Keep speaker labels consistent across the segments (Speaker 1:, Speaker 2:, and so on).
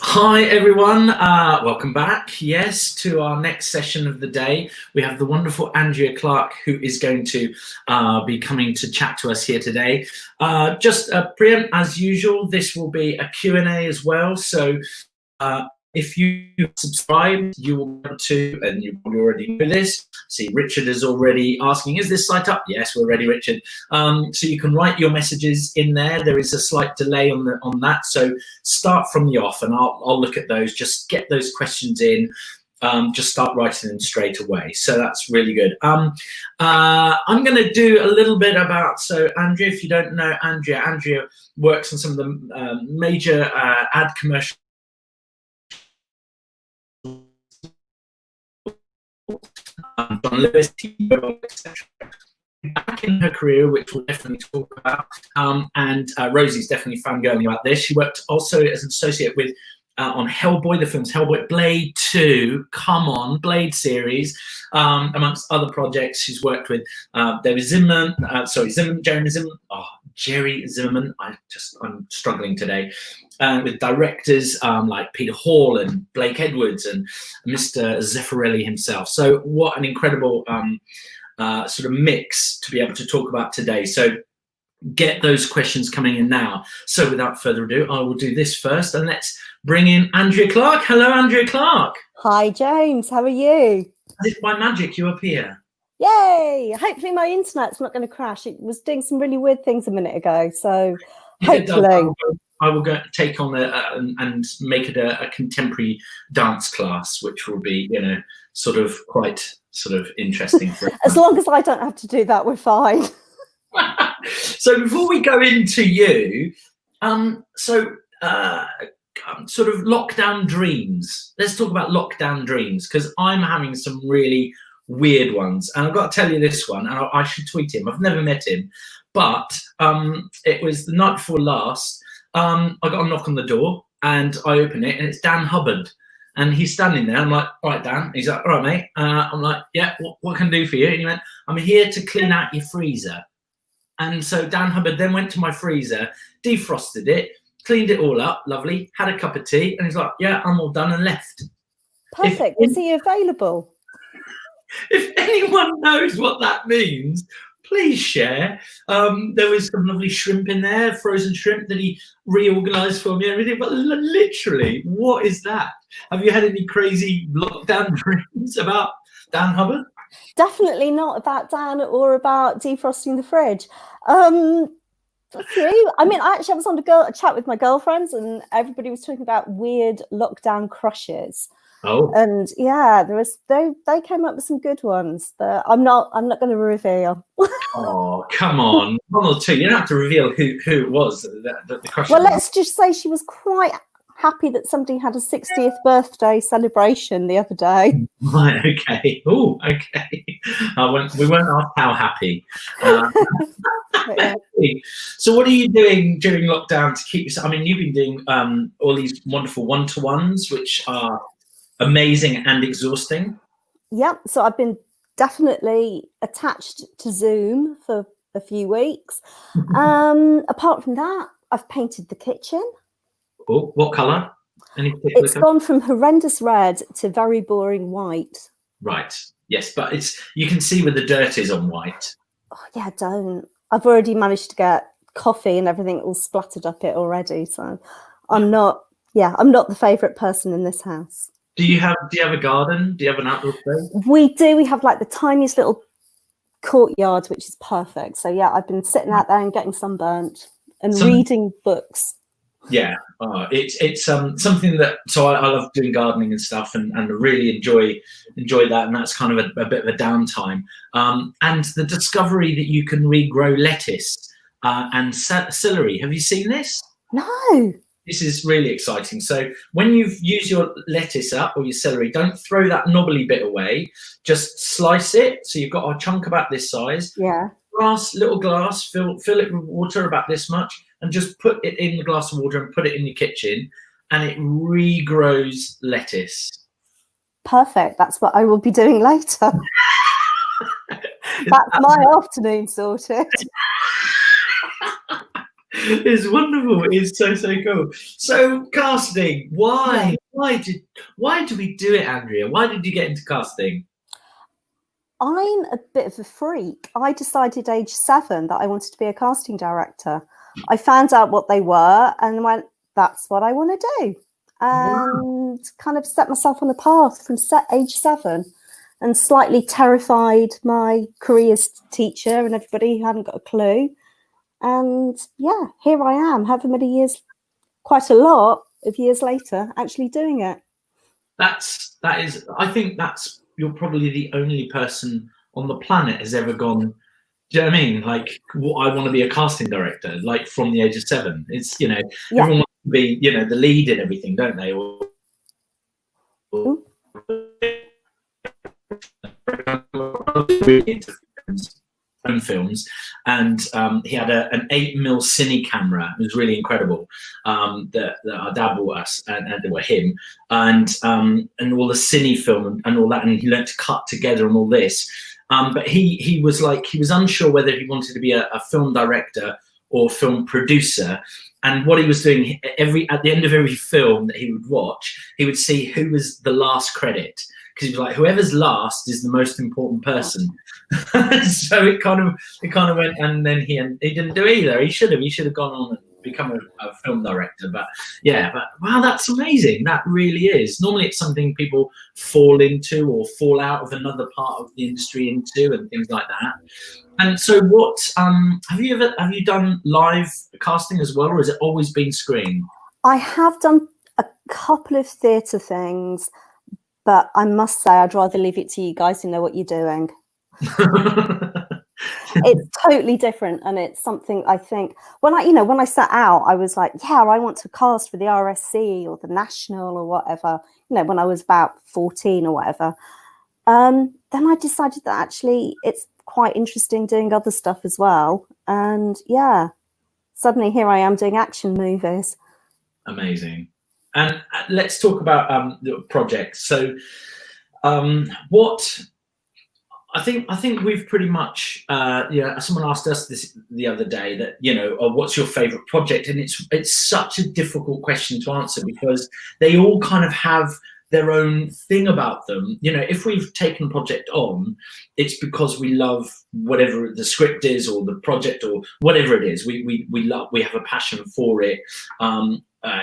Speaker 1: Hi everyone, welcome back. Yes, to our next session of the day. We have the wonderful Andrea Clark, who is going to be coming to chat to us here today. Just preempt, as usual, this will be a Q&A as well. So if you subscribe, you will be able to, and you probably already know this. See, Richard is already asking, is this site up? Yes, we're ready, Richard. So you can write your messages in there. There is a slight delay on that. So start from the off, and I'll look at those. Just get those questions in. Just start writing them straight away. So that's really good. I'm going to do a little bit about, so Andrea, if you don't know Andrea works on some of the major ad commercials. John Lewis, etc. Back in her career, which we'll definitely talk about, and Rosie's definitely fangirling about this. She worked also as an associate with on Hellboy, the films Hellboy, Blade 2, come on, Blade series, amongst other projects. She's worked with Jerry Zimmerman. Jerry Zimmerman. I'm struggling today. With directors like Peter Hall and Blake Edwards and Mr. Zeffirelli himself. So what an incredible sort of mix to be able to talk about today. So get those questions coming in now. So without further ado, I will do this first, and let's bring in Andrea Clark. Hello, Andrea Clark.
Speaker 2: Hi, James. How are you?
Speaker 1: As if by magic, you appear.
Speaker 2: Yay! Hopefully my internet's not going to crash. It was doing some really weird things a minute ago, so hopefully.
Speaker 1: I will go take on and make it a contemporary dance class, which will be, sort of quite sort of interesting. For
Speaker 2: as long as I don't have to do that, we're fine.
Speaker 1: So before we go into you, sort of lockdown dreams. Let's talk about lockdown dreams, because I'm having some really weird ones, and I've got to tell you this one, and I should tweet him. I've never met him, but it was the night before last. I got a knock on the door, and I open it, and it's Dan Hubbard, and he's standing there. I'm like, all right, Dan. He's like, all right, mate. I'm like, yeah, what can I do for you? And he went, I'm here to clean out your freezer. And so Dan Hubbard then went to my freezer, defrosted it, cleaned it all up, lovely, had a cup of tea, and he's like, yeah, I'm all done, and left.
Speaker 2: Perfect. Was he available?
Speaker 1: If anyone knows what that means, please share. There was some lovely shrimp in there, frozen shrimp that he reorganized for me and everything, but literally, what is that? Have you had any crazy lockdown dreams about Dan Hubbard?
Speaker 2: Definitely not about Dan or about defrosting the fridge. I mean, I was on a chat with my girlfriends, and everybody was talking about weird lockdown crushes.
Speaker 1: Oh.
Speaker 2: And yeah, they came up with some good ones, but I'm not going to reveal.
Speaker 1: Oh, come on. One or two. You don't have to reveal who it was the crush.
Speaker 2: Well, let's just say she was quite happy that somebody had a 60th birthday celebration the other day.
Speaker 1: Right, okay. Oh, okay. We won't ask how happy.
Speaker 2: Yeah.
Speaker 1: So what are you doing during lockdown to keep yourself? I mean, you've been doing all these wonderful one-to-ones, which are amazing and exhausting.
Speaker 2: Yeah, so I've been definitely attached to Zoom for a few weeks. Apart from that, I've painted the kitchen.
Speaker 1: Oh, what colour?
Speaker 2: It's gone from horrendous red to very boring white.
Speaker 1: Right. Yes, but you can see where the dirt is on white.
Speaker 2: Oh yeah, don't. I've already managed to get coffee and everything all splattered up it already. So I'm not the favourite person in this house.
Speaker 1: Do you have a garden? Do you have an outdoor space?
Speaker 2: We do. We have like the tiniest little courtyard, which is perfect. So yeah, I've been sitting out there and getting sunburnt and reading books.
Speaker 1: Yeah, it's something that, so I love doing gardening and stuff, and really enjoy that, and that's kind of a bit of a downtime. And the discovery that you can regrow lettuce and celery. Have you seen this?
Speaker 2: No.
Speaker 1: This is really exciting. So when you've used your lettuce up or your celery, don't throw that knobbly bit away. Just slice it. So you've got a chunk about this size.
Speaker 2: Yeah.
Speaker 1: Little glass, fill it with water about this much, and just put it in the glass of water and put it in your kitchen, and it regrows lettuce.
Speaker 2: Perfect. That's what I will be doing later. That's my afternoon sorted.
Speaker 1: It's wonderful. It's so cool. So casting, why?
Speaker 2: Yeah.
Speaker 1: Why do we do it, Andrea? Why did you get into casting?
Speaker 2: I'm a bit of a freak. I decided age 7 that I wanted to be a casting director. I found out what they were and went, that's what I want to do. And kind of set myself on a path from age 7, and slightly terrified my careers teacher and everybody who hadn't got a clue. And yeah, here I am, however many years, quite a lot of years later, actually doing it.
Speaker 1: That is, I think you're probably the only person on the planet has ever gone, do you know what I mean? Like, I want to be a casting director, like from the age of 7. It's, you know, everyone wants to be, you know, the lead in everything, don't they? Films, and he had an 8mm cine camera. It was really incredible, that our dad bought us, and they were him, and all the cine film and all that, and he learned to cut together and all this. But he was unsure whether he wanted to be a film director or film producer. And what he was doing, at the end of every film that he would watch, he would see who was the last credit, because he was like, whoever's last is the most important person. So it kind of went, and then he didn't do either. He should have gone on and become a film director. But wow, that's amazing. That really is. Normally it's something people fall into or fall out of another part of the industry into, and things like that. And so what have you done live casting as well, or has it always been screen?
Speaker 2: I have done a couple of theatre things, but I must say I'd rather leave it to you guys who know what you're doing. It's totally different, and it's something I think when I set out, I was like, yeah, I want to cast for the RSC or the National or whatever, when I was about 14 or whatever. Then I decided that actually it's quite interesting doing other stuff as well, and yeah, suddenly here I am doing action movies.
Speaker 1: Amazing. And let's talk about the project. So what I think we've pretty much, someone asked us this the other day, that, what's your favorite project? And it's such a difficult question to answer, because they all kind of have their own thing about them. If we've taken a project on, it's because we love whatever the script is, or the project, or whatever it is. We have a passion for it.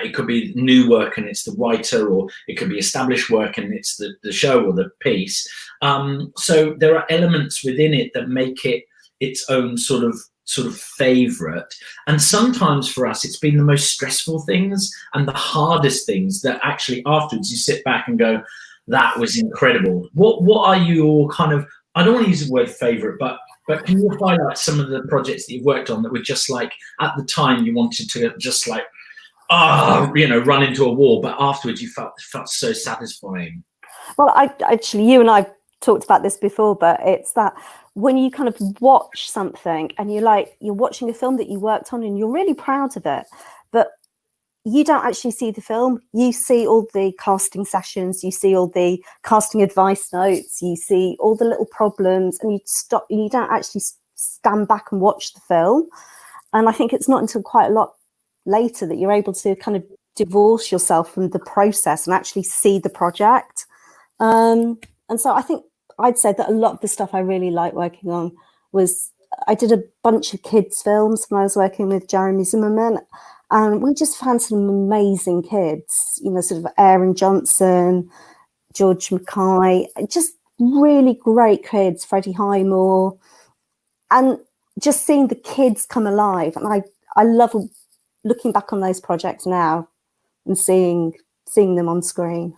Speaker 1: It could be new work and it's the writer, or it could be established work and it's the show or the piece. So there are elements within it that make it its own sort of favorite. And sometimes for us, it's been the most stressful things and the hardest things that actually afterwards you sit back and go, that was incredible. What are your kind of, I don't want to use the word favorite, but can you highlight some of the projects that you've worked on that were just like, at the time you wanted to just like, run into a wall, but afterwards you felt so satisfying?
Speaker 2: Well, you and I talked about this before, but it's that when you kind of watch something and you're watching a film that you worked on and you're really proud of it, but you don't actually see the film. You see all the casting sessions, you see all the casting advice notes, you see all the little problems, and you don't actually stand back and watch the film. And I think it's not until quite a lot later that you're able to kind of divorce yourself from the process and actually see the project. And so I think I'd say that a lot of the stuff I really like working on was, I did a bunch of kids films when I was working with Jeremy Zimmerman, and we just found some amazing kids, sort of Aaron Johnson, George Mackay, just really great kids, Freddie Highmore, and just seeing the kids come alive. And I love looking back on those projects now and seeing them on screen.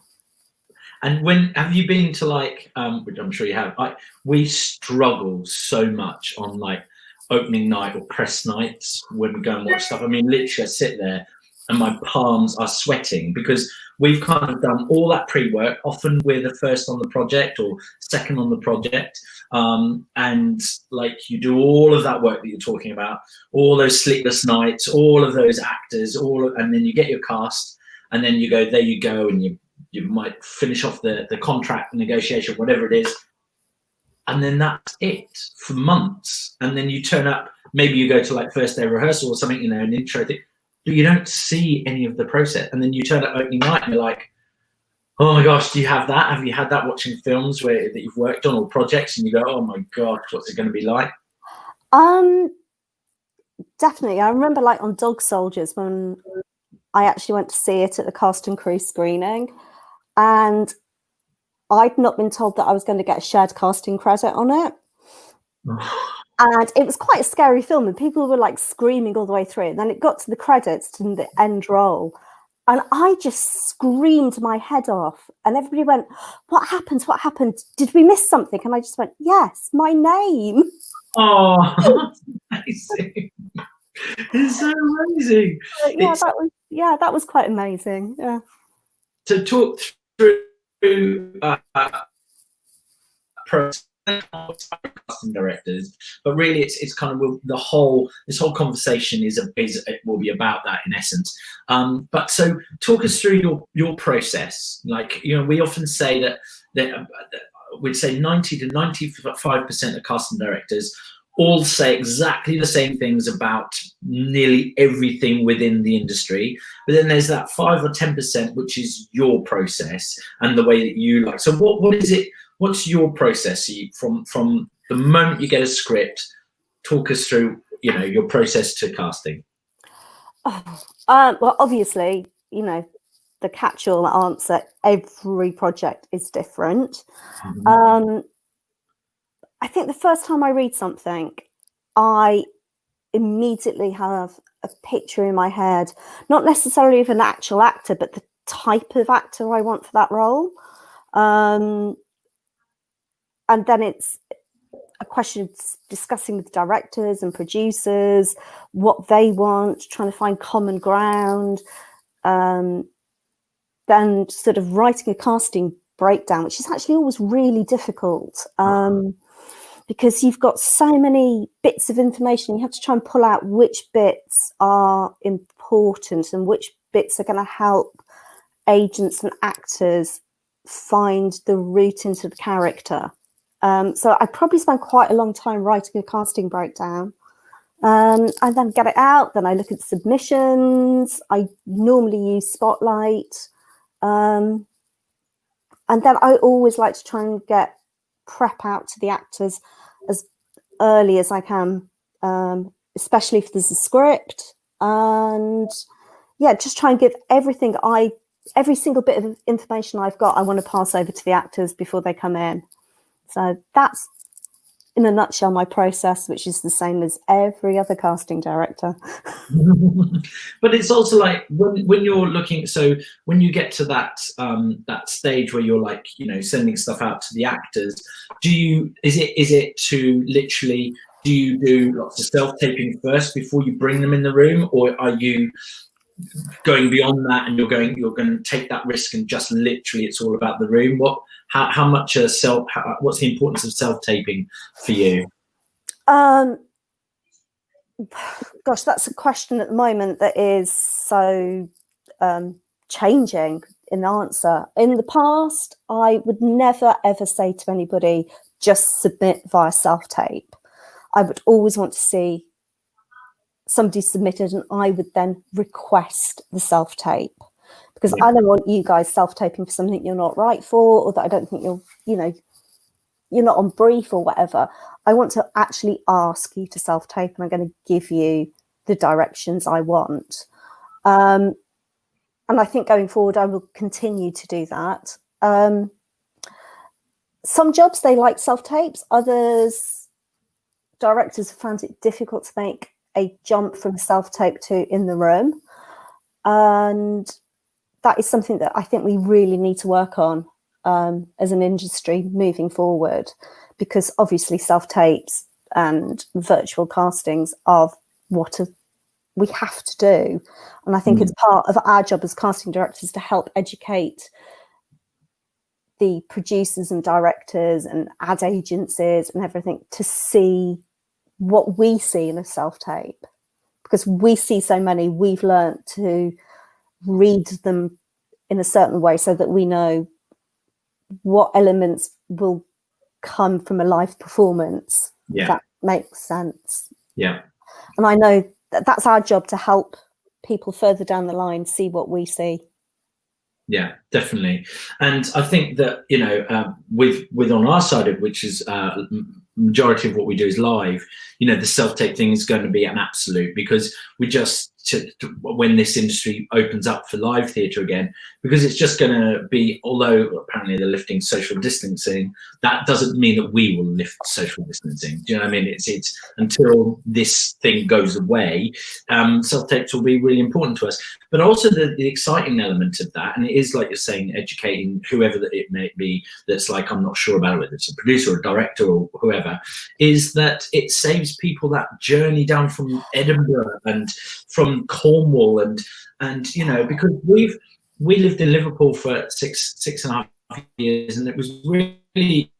Speaker 1: And when have you been to, like, which I'm sure you have, we struggle so much on like opening night or press nights when we go and watch stuff. I mean, literally I sit there and my palms are sweating, because we've kind of done all that pre-work. Often we're the first on the project or second on the project. And like, you do all of that work that you're talking about, all those sleepless nights, all of those actors, and then you get your cast, and then you go, there you go, and you might finish off the contract negotiation, whatever it is, and then that's it for months. And then you turn up maybe you go to like first day rehearsal or something, an intro thing, but you don't see any of the process. And then you turn up opening night and you're like, oh my gosh, do you have that? Have you had that watching films that you've worked on or projects and you go, oh my gosh, what's it going to be like?
Speaker 2: Definitely. I remember like on Dog Soldiers when I actually went to see it at the cast and crew screening, and I'd not been told that I was going to get a shared casting credit on it. And it was quite a scary film, and people were like screaming all the way through. And then it got to the credits to the end roll, and I just screamed my head off. And everybody went, "What happened? What happened? Did we miss something?" And I just went, "Yes, my name."
Speaker 1: Oh, that's amazing! It's so amazing.
Speaker 2: Yeah, that was quite amazing. Yeah.
Speaker 1: To talk through process. Casting directors, but really it's kind of this whole conversation it will be about that in essence. But so talk us through your process. Like, we often say that we'd say 90 to 95% of casting directors all say exactly the same things about nearly everything within the industry, but then there's that 5 or 10% which is your process and the way that you like. So what is it? What's your process from the moment you get a script? Talk us through, your process to casting.
Speaker 2: Well, obviously, the catch-all answer, every project is different. Mm-hmm. I think the first time I read something, I immediately have a picture in my head, not necessarily of an actual actor, but the type of actor I want for that role. And then it's a question of discussing with directors and producers what they want, trying to find common ground, then sort of writing a casting breakdown, which is actually always really difficult because you've got so many bits of information. You have to try and pull out which bits are important and which bits are going to help agents and actors find the route into the character. So I probably spent quite a long time writing a casting breakdown, and then get it out. Then I look at submissions. I normally use Spotlight. And then I always like to try and get prep out to the actors as early as I can, especially if there's a script. And yeah, just try and give every single bit of information I've got, I want to pass over to the actors before they come in. So that's, in a nutshell, my process, which is the same as every other casting director.
Speaker 1: But it's also like when you're looking, so when you get to that stage where you're like, sending stuff out to the actors, is it to literally, do you do lots of self-taping first before you bring them in the room, or are you going beyond that and you're going to take that risk and just literally it's all about the room? How much what's the importance of self-taping for you?
Speaker 2: Gosh, that's a question at the moment that is so changing in answer. In the past, I would never ever say to anybody, just submit via self-tape. I would always want to see somebody submitted, and I would then request the self-tape, because I don't want you guys self-taping for something you're not right for, or that I don't think you're not on brief or whatever. I want to actually ask you to self-tape, and I'm going to give you the directions I want. And I think going forward, I will continue to do that. Some jobs, they like self-tapes. Others, directors have found it difficult to make a jump from self-tape to in the room. And that is something that I think we really need to work on as an industry moving forward, because obviously self-tapes and virtual castings are what we have to do. And I think it's part of our job as casting directors to help educate the producers and directors and ad agencies and everything to see what we see in a self-tape, because we see so many. We've learned to read them in a certain way so that we know what elements will come from a live performance.
Speaker 1: Yeah,
Speaker 2: that makes sense.
Speaker 1: Yeah.
Speaker 2: And I know that that's our job, to help people further down the line see what we see.
Speaker 1: Yeah, definitely. And I think that, you know, with on our side of, which is majority of what we do is live, you know, the self-tape thing is going to be an absolute, because we just, when this industry opens up for live theatre again, because it's just going to be, although apparently they're lifting social distancing, that doesn't mean that we will lift social distancing. Do you know what I mean? It's until this thing goes away, self-tapes will be really important to us. But also the exciting element of that, and it is, like you're saying, educating whoever that it may be that's like, I'm not sure about it, whether it's a producer or a director or whoever, is that it saves people that journey down from Edinburgh and from Cornwall, and you know, because we lived in Liverpool for six and a half years, and it was really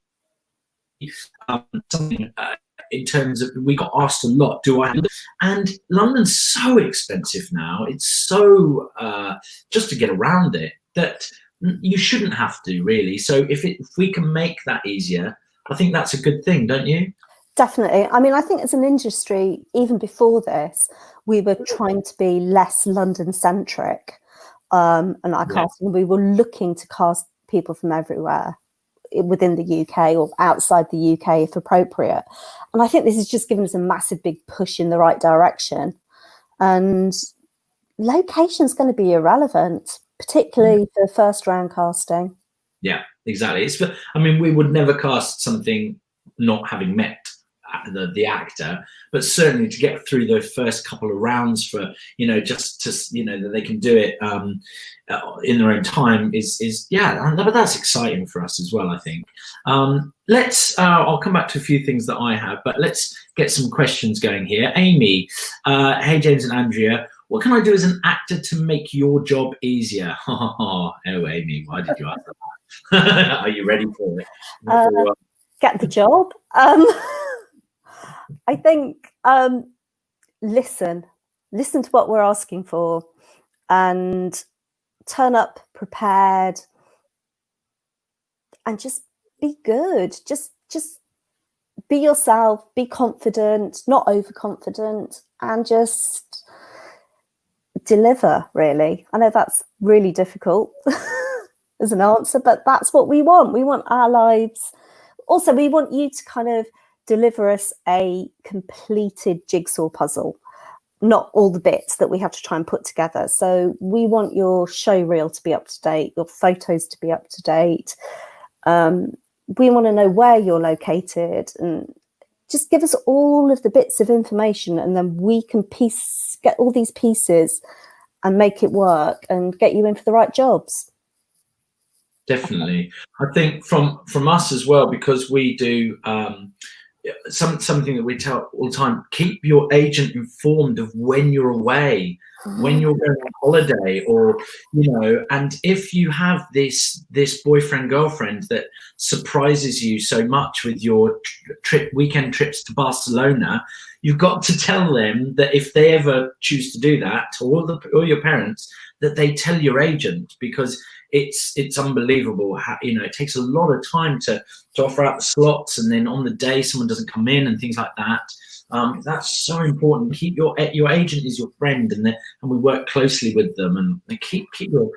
Speaker 1: something in terms of, we got asked a lot, and London's so expensive now, it's so just to get around it, that you shouldn't have to really. So if we can make that easier, I think that's a good thing, don't you?
Speaker 2: Definitely. I mean, I think as an industry, even before this, we were trying to be less London-centric. And our casting, we were looking to cast people from everywhere within the UK or outside the UK, if appropriate. And I think this has just given us a massive big push in the right direction. And location's going to be irrelevant, particularly for first round casting.
Speaker 1: Yeah, exactly. I mean, we would never cast something not having met the actor, but certainly to get through those first couple of rounds, for, you know, just to, you know, that they can do it in their own time is yeah, but that's exciting for us as well, I think. Let's I'll come back to a few things that I have, but let's get some questions going here. Amy, hey James and Andrea, what can I do as an actor to make your job easier? Oh, Amy, why did you ask that? Are you ready for it?
Speaker 2: Get the job. I think listen to what we're asking for, and turn up prepared, and just be good. Just be yourself, be confident, not overconfident, and just deliver, really. I know that's really difficult as an answer, but that's what we want. We want our lives. Also, we want you to kind of deliver us a completed jigsaw puzzle, not all the bits that we have to try and put together. So we want your show reel to be up to date, your photos to be up to date. We want to know where you're located, and just give us all of the bits of information, and then we can get all these pieces and make it work and get you in for the right jobs.
Speaker 1: Definitely. I think from us as well, because we do something that we tell all the time, keep your agent informed of when you're away, when you're going on holiday, or, you know, and if you have this boyfriend, girlfriend that surprises you so much with your weekend trips to Barcelona, you've got to tell them that if they ever choose to do that, or your parents, that they tell your agent, because it's unbelievable how, you know, it takes a lot of time to offer out the slots, and then on the day someone doesn't come in and things like that. That's so important. Keep your agent is your friend, and we work closely with them, and keep your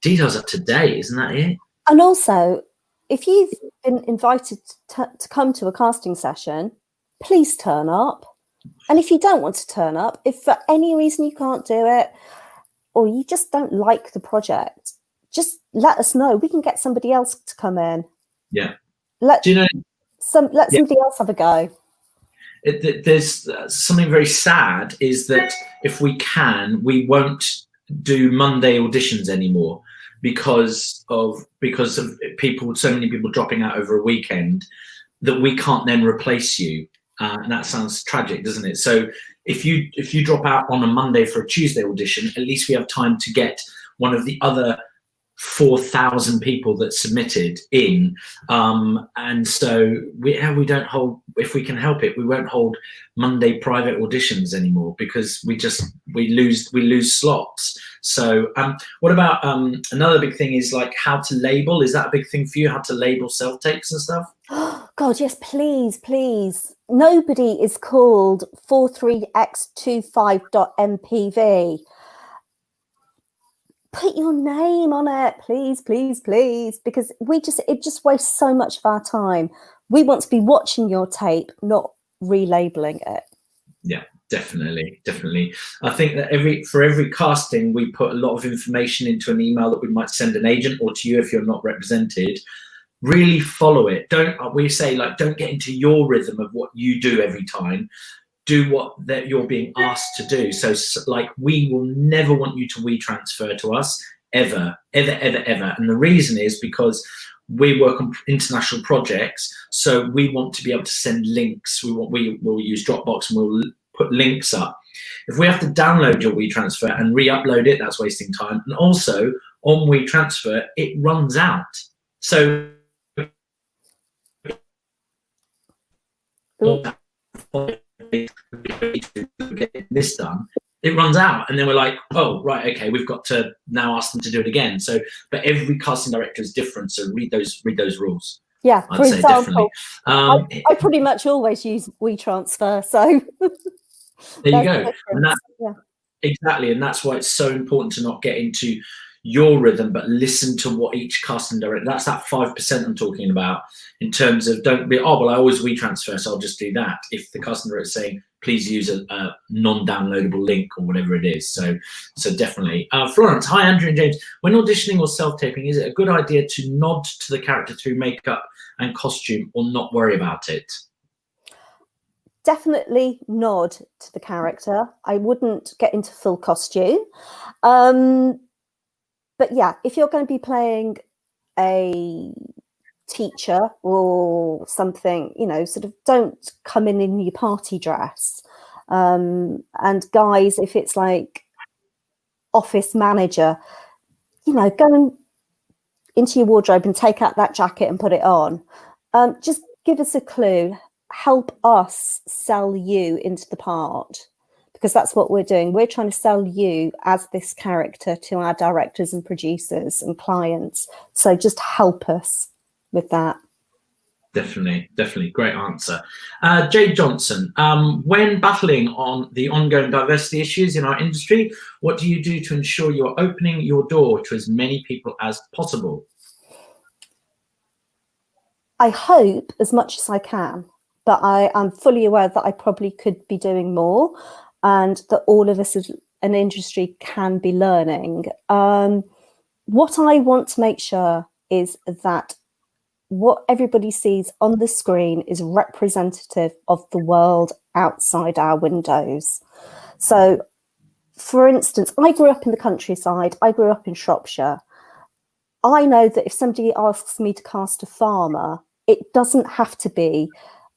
Speaker 1: details up to date. Isn't that it?
Speaker 2: And also, if you've been invited to come to a casting session, please turn up. And if you don't want to turn up, if for any reason you can't do it, or you just don't like the project, just let us know. We can get somebody else to come in.
Speaker 1: Yeah.
Speaker 2: Let somebody else have a go.
Speaker 1: There's something very sad, is that if we won't do Monday auditions anymore because of people, so many people dropping out over a weekend, that we can't then replace you. And that sounds tragic, doesn't it? So if you drop out on a Monday for a Tuesday audition, at least we have time to get one of the other 4,000 people that submitted in, and so we don't hold, if we can help it, we won't hold Monday private auditions anymore, because we lose slots. So what about another big thing is like how to label? Is that a big thing for you, how to label self-tapes and stuff?
Speaker 2: God, yes, please, please. Nobody is called 43x25.mpv. Put your name on it, please, please, please, because it just wastes so much of our time. We want to be watching your tape, not relabeling it.
Speaker 1: Yeah, definitely. I think that for every casting, we put a lot of information into an email that we might send an agent or to you if you're not represented. Really follow it. We say, like, don't get into your rhythm of what you do every time. Do what that you're being asked to do. So like, we will never want you to WeTransfer to us ever. And the reason is because we work on international projects, so we want to be able to send links. We'll use Dropbox and we'll put links up. If we have to download your WeTransfer and re-upload it, that's wasting time. And also on WeTransfer, it runs out. So get this done, it runs out, and then we're like, oh right, okay, we've got to now ask them to do it again. So, but every casting director is different, so read those rules.
Speaker 2: Yeah,
Speaker 1: I'd say
Speaker 2: example,
Speaker 1: definitely.
Speaker 2: I pretty much always use WeTransfer, so
Speaker 1: there you go. And exactly, and that's why it's so important to not get into your rhythm, but listen to what each casting director, that's that 5% I'm talking about, in terms of, don't be, oh, well, I always WeTransfer, so I'll just do that. If the casting director is saying, please use a non-downloadable link or whatever it is. So definitely. Florence, hi, Andrew and James. When auditioning or self-taping, is it a good idea to nod to the character through makeup and costume, or not worry about it?
Speaker 2: Definitely nod to the character. I wouldn't get into full costume. But yeah, if you're going to be playing a teacher or something, you know, sort of don't come in your party dress. And guys, if it's like office manager, you know, go into your wardrobe and take out that jacket and put it on. Just give us a clue. Help us sell you into the part, because that's what we're doing. We're trying to sell you as this character to our directors and producers and clients. So just help us with that.
Speaker 1: Definitely. Great answer. Jade Johnson, when battling on the ongoing diversity issues in our industry, what do you do to ensure you're opening your door to as many people as possible?
Speaker 2: I hope as much as I can, but I am fully aware that I probably could be doing more, and that all of us as an industry can be learning. What I want to make sure is that what everybody sees on the screen is representative of the world outside our windows. So, for instance, I grew up in the countryside. I grew up in Shropshire. I know that if somebody asks me to cast a farmer, it doesn't have to be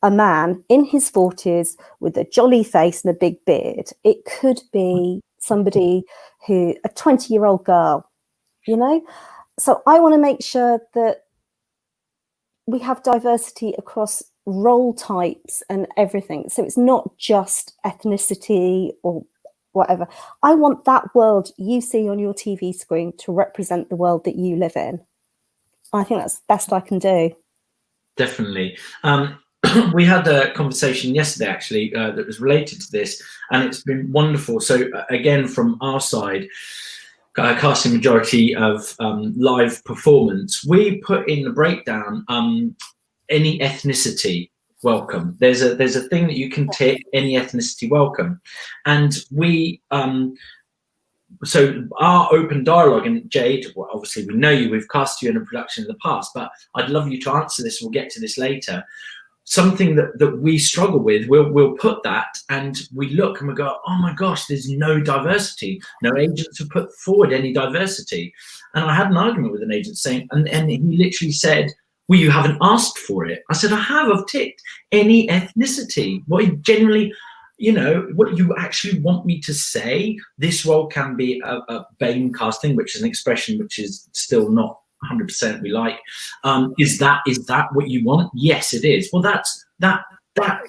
Speaker 2: a man in his 40s with a jolly face and a big beard. It could be somebody a 20-year-old girl, you know? So I want to make sure that we have diversity across role types and everything. So it's not just ethnicity or whatever. I want that world you see on your TV screen to represent the world that you live in. I think that's the best I can do.
Speaker 1: Definitely. We had a conversation yesterday, actually, that was related to this, and it's been wonderful. So again, from our side, casting majority of live performance, we put in the breakdown any ethnicity welcome. There's a thing that you can tick, any ethnicity welcome, and we so our open dialogue, and Jade, well, obviously we know you, we've cast you in a production in the past, but I'd love you to answer this. We'll get to this later. Something that we struggle with, we'll put that, and we look and we go, oh my gosh, there's no diversity. No agents have put forward any diversity. And I had an argument with an agent saying, and he literally said, well, you haven't asked for it. I said, I've ticked any ethnicity. What you generally, you know, what you actually want me to say, this role can be a BAME casting, which is an expression which is still not 100% we like. Is that what you want? Yes, it is. Well, that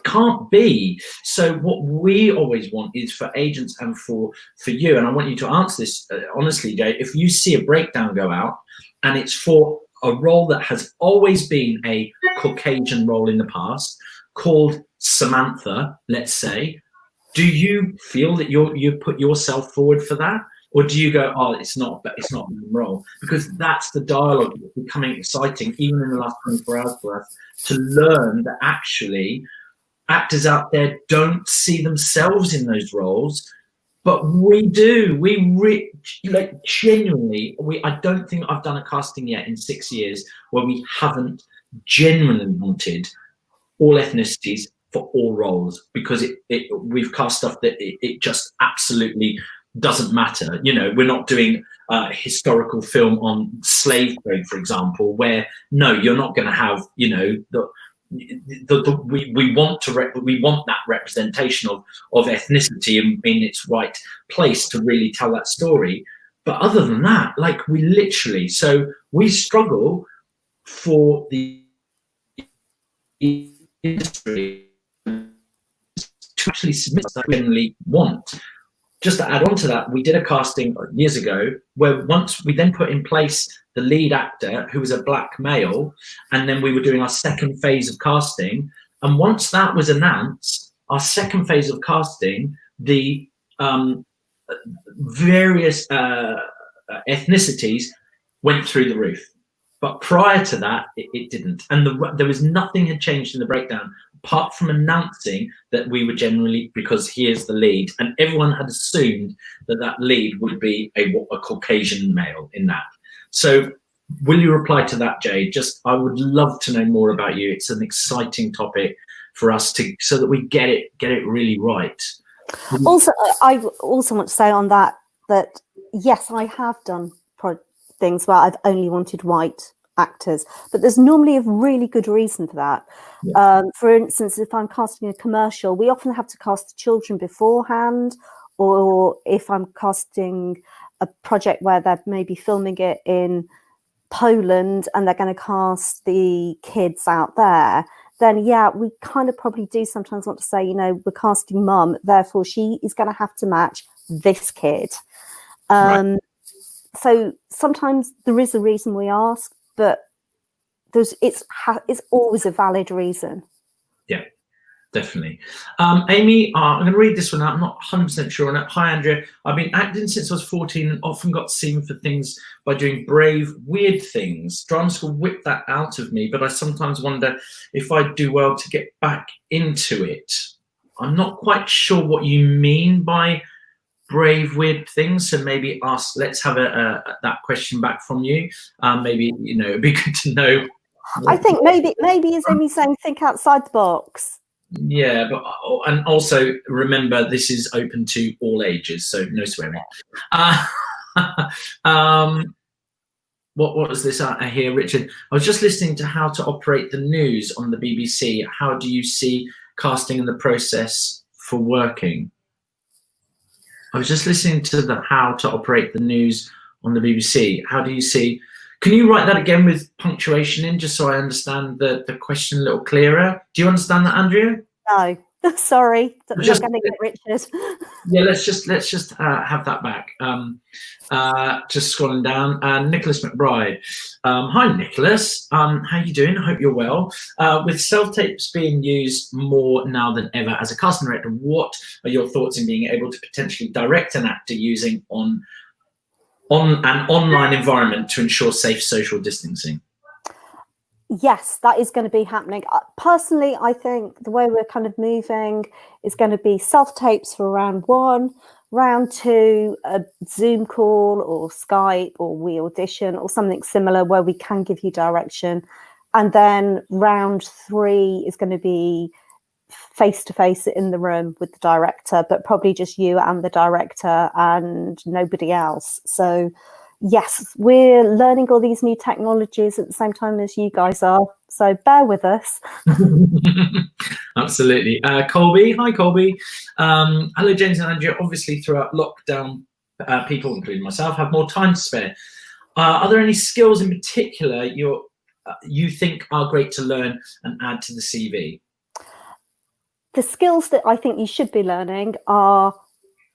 Speaker 1: can't be. So what we always want is for agents and for you, and I want you to answer this honestly, Jay. If you see a breakdown go out and it's for a role that has always been a Caucasian role in the past, called Samantha, let's say, do you feel that you put yourself forward for that? Or do you go, oh, it's not my role? Because that's the dialogue that's becoming exciting, even in the last 24 hours for us, to learn that actually actors out there don't see themselves in those roles, but we do. Like genuinely, I don't think I've done a casting yet in 6 years where we haven't genuinely wanted all ethnicities for all roles, because we've cast stuff that it just absolutely doesn't matter. You know, we're not doing a historical film on slave trade, for example, where no, you're not going to have, you know, we want that representation of ethnicity in its right place to really tell that story. But other than that, like so we struggle for the industry to actually submit that we generally want. Just to add on to that, we did a casting years ago where once we then put in place the lead actor, who was a black male, and then we were doing our second phase of casting. And once that was announced, our second phase of casting, the various ethnicities went through the roof. But prior to that, it didn't. And there was nothing had changed in the breakdown, apart from announcing that we were generally, because he is the lead, and everyone had assumed that that lead would be a Caucasian male in that. So will you reply to that, Jade? Just, I would love to know more about you. It's an exciting topic for us so that we get it really right.
Speaker 2: Also, I also want to say on that yes, I have done things where I've only wanted white actors, but there's normally a really good reason for that. Yeah. For instance, if I'm casting a commercial, we often have to cast the children beforehand, or if I'm casting a project where they're maybe filming it in Poland and they're going to cast the kids out there, then yeah, we kind of probably do sometimes want to say, you know, we're casting mum, therefore she is going to have to match this kid. Right. So sometimes there is a reason we ask, but it's always a valid reason.
Speaker 1: Yeah, definitely. Amy, I'm going to read this one out. I'm not 100% sure on it. Hi, Andrea. I've been acting since I was 14 and often got seen for things by doing brave, weird things. Drama school whipped that out of me, but I sometimes wonder if I'd do well to get back into it. I'm not quite sure what you mean by brave, weird things. So maybe let's have that question back from you. Maybe, you know, it'd be good to know.
Speaker 2: I think maybe is Amy saying think outside the box.
Speaker 1: Yeah, but and also remember this is open to all ages, so no swearing. What was this here, Richard? I was just listening to How to Operate the News on the BBC. How do you see casting and the process for working? I was just listening to the How to Operate the News on the BBC. How do you see? Can you write that again with punctuation in, just so I understand the question a little clearer? Do you understand that, Andrea?
Speaker 2: No, sorry, I'm not going to get Richard.
Speaker 1: Yeah, let's just have that back. Just scrolling down. Nicholas McBride. Hi, Nicholas. How you doing? I hope you're well. With self-tapes being used more now than ever as a casting director, what are your thoughts in being able to potentially direct an actor using on an online environment to ensure safe social distancing?
Speaker 2: Yes, that is going to be happening. Personally, I think the way we're kind of moving is going to be self-tapes for round one, round two, a Zoom call or Skype or we audition or something similar where we can give you direction. And then round three is going to be face-to-face in the room with the director, but probably just you and the director and nobody else. So yes, we're learning all these new technologies at the same time as you guys are, so bear with us.
Speaker 1: Absolutely. Colby, hi Colby. Hello James and Andrea. Obviously throughout lockdown, people, including myself, have more time to spare. Are there any skills in particular you think are great to learn and add to the CV?
Speaker 2: The skills that I think you should be learning are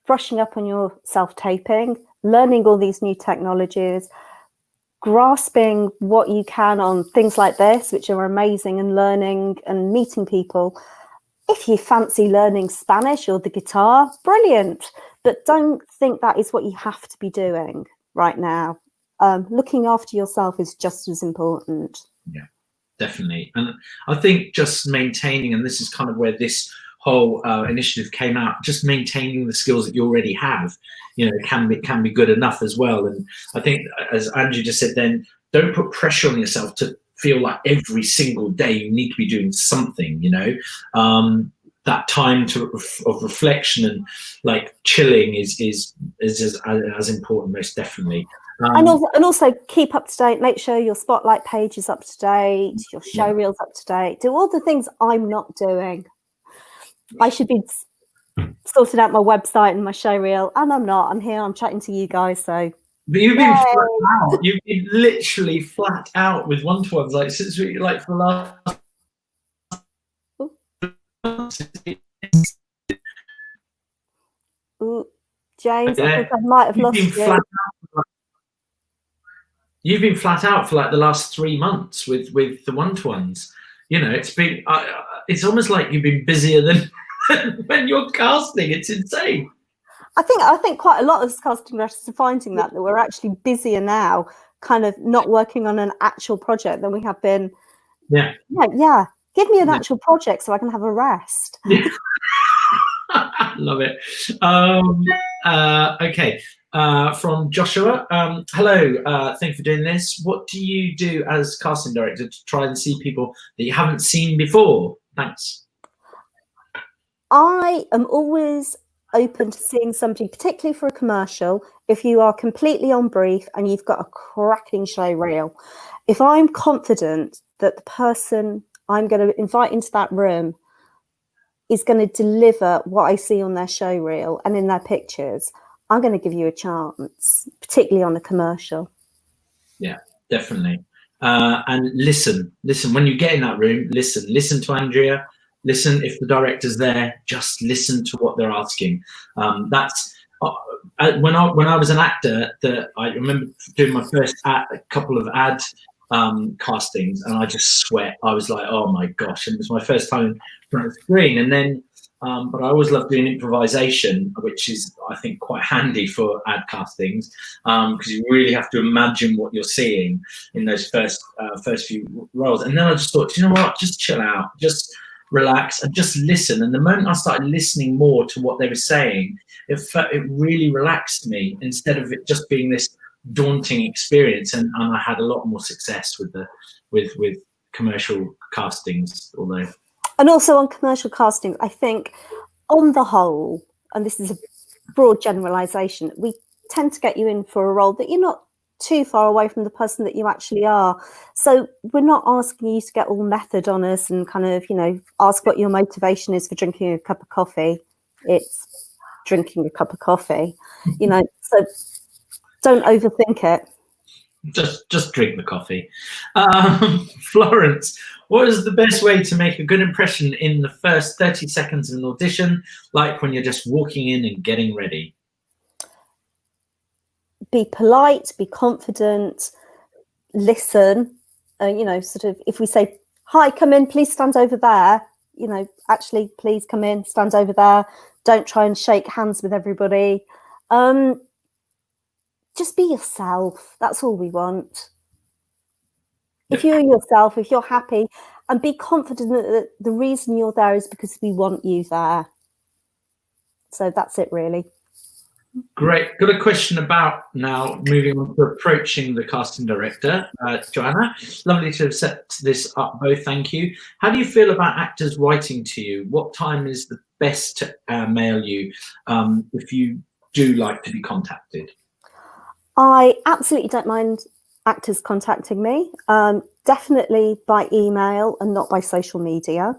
Speaker 2: brushing up on your self-taping, learning all these new technologies, grasping what you can on things like this, which are amazing, and learning and meeting people. If you fancy learning Spanish or the guitar, brilliant. But don't think that is what you have to be doing right now. Looking after yourself is just as important.
Speaker 1: Yeah, definitely. And I think just maintaining, and this is kind of where this whole initiative came out, just maintaining the skills that you already have, you know, can be good enough as well. And I think, as Andrew just said, then don't put pressure on yourself to feel like every single day you need to be doing something, you know. That time of reflection and like chilling is as important, most definitely.
Speaker 2: And also keep up to date. Make sure your spotlight page is up to date, your show reel's up to date. Do all the things I'm not doing. I should be sorting out my website and my show reel, and I'm not. I'm here. I'm chatting to you guys. So.
Speaker 1: But you've been flat out. You've been literally flat out with one-to-ones, like since we, like, for the last.
Speaker 2: Ooh, James, I think I might have lost you.
Speaker 1: You've been flat out for like the last 3 months with the one-to-ones. You know, it's been. It's almost like you've been busier than when you're casting. It's insane.
Speaker 2: I think quite a lot of casting directors are finding that we're actually busier now, kind of not working on an actual project than we have been.
Speaker 1: Yeah.
Speaker 2: Give me an actual project so I can have a rest.
Speaker 1: Yeah. Love it. Okay. From Joshua. Hello. Thank you for doing this. What do you do as casting director to try and see people that you haven't seen before? Thanks.
Speaker 2: I am always open to seeing somebody, particularly for a commercial, if you are completely on brief and you've got a cracking show reel. If I'm confident that the person I'm going to invite into that room is going to deliver what I see on their show reel and in their pictures, I'm going to give you a chance, particularly on a commercial.
Speaker 1: Yeah, definitely. And listen, when you get in that room, listen to Andrea. Listen, if the director's there, just listen to what they're asking. That's when I was an actor. I remember doing my first couple of ad castings, and I just sweat. I was like, oh my gosh! And it was my first time in front of the screen. And then, but I always love doing improvisation, which is, I think, quite handy for ad castings, because you really have to imagine what you're seeing in those first few roles. And then I just thought, you know what? Just chill out. Just relax and just listen. And the moment I started listening more to what they were saying, it really relaxed me, instead of it just being this daunting experience. And I had a lot more success with commercial castings. Although,
Speaker 2: and also on commercial casting, I think on the whole, and this is a broad generalization, we tend to get you in for a role that you're not too far away from the person that you actually are. So we're not asking you to get all method on us and kind of, you know, ask what your motivation is for drinking a cup of coffee. It's drinking a cup of coffee, you know, so don't overthink it.
Speaker 1: Just drink the coffee. Florence, what is the best way to make a good impression in the first 30 seconds of an audition, like when you're just walking in and getting ready?
Speaker 2: Be polite, be confident, listen. You know, sort of, if we say, hi, come in, please stand over there, you know, actually, please come in, stand over there. Don't try and shake hands with everybody. Just be yourself. That's all we want. If you're yourself, if you're happy, and be confident that the reason you're there is because we want you there. So that's it, really.
Speaker 1: Great. Got a question about now moving on to approaching the casting director, Joanna. Lovely to have set this up both. Thank you. How do you feel about actors writing to you? What time is the best to mail you if you do like to be contacted?
Speaker 2: I absolutely don't mind actors contacting me. Definitely by email and not by social media.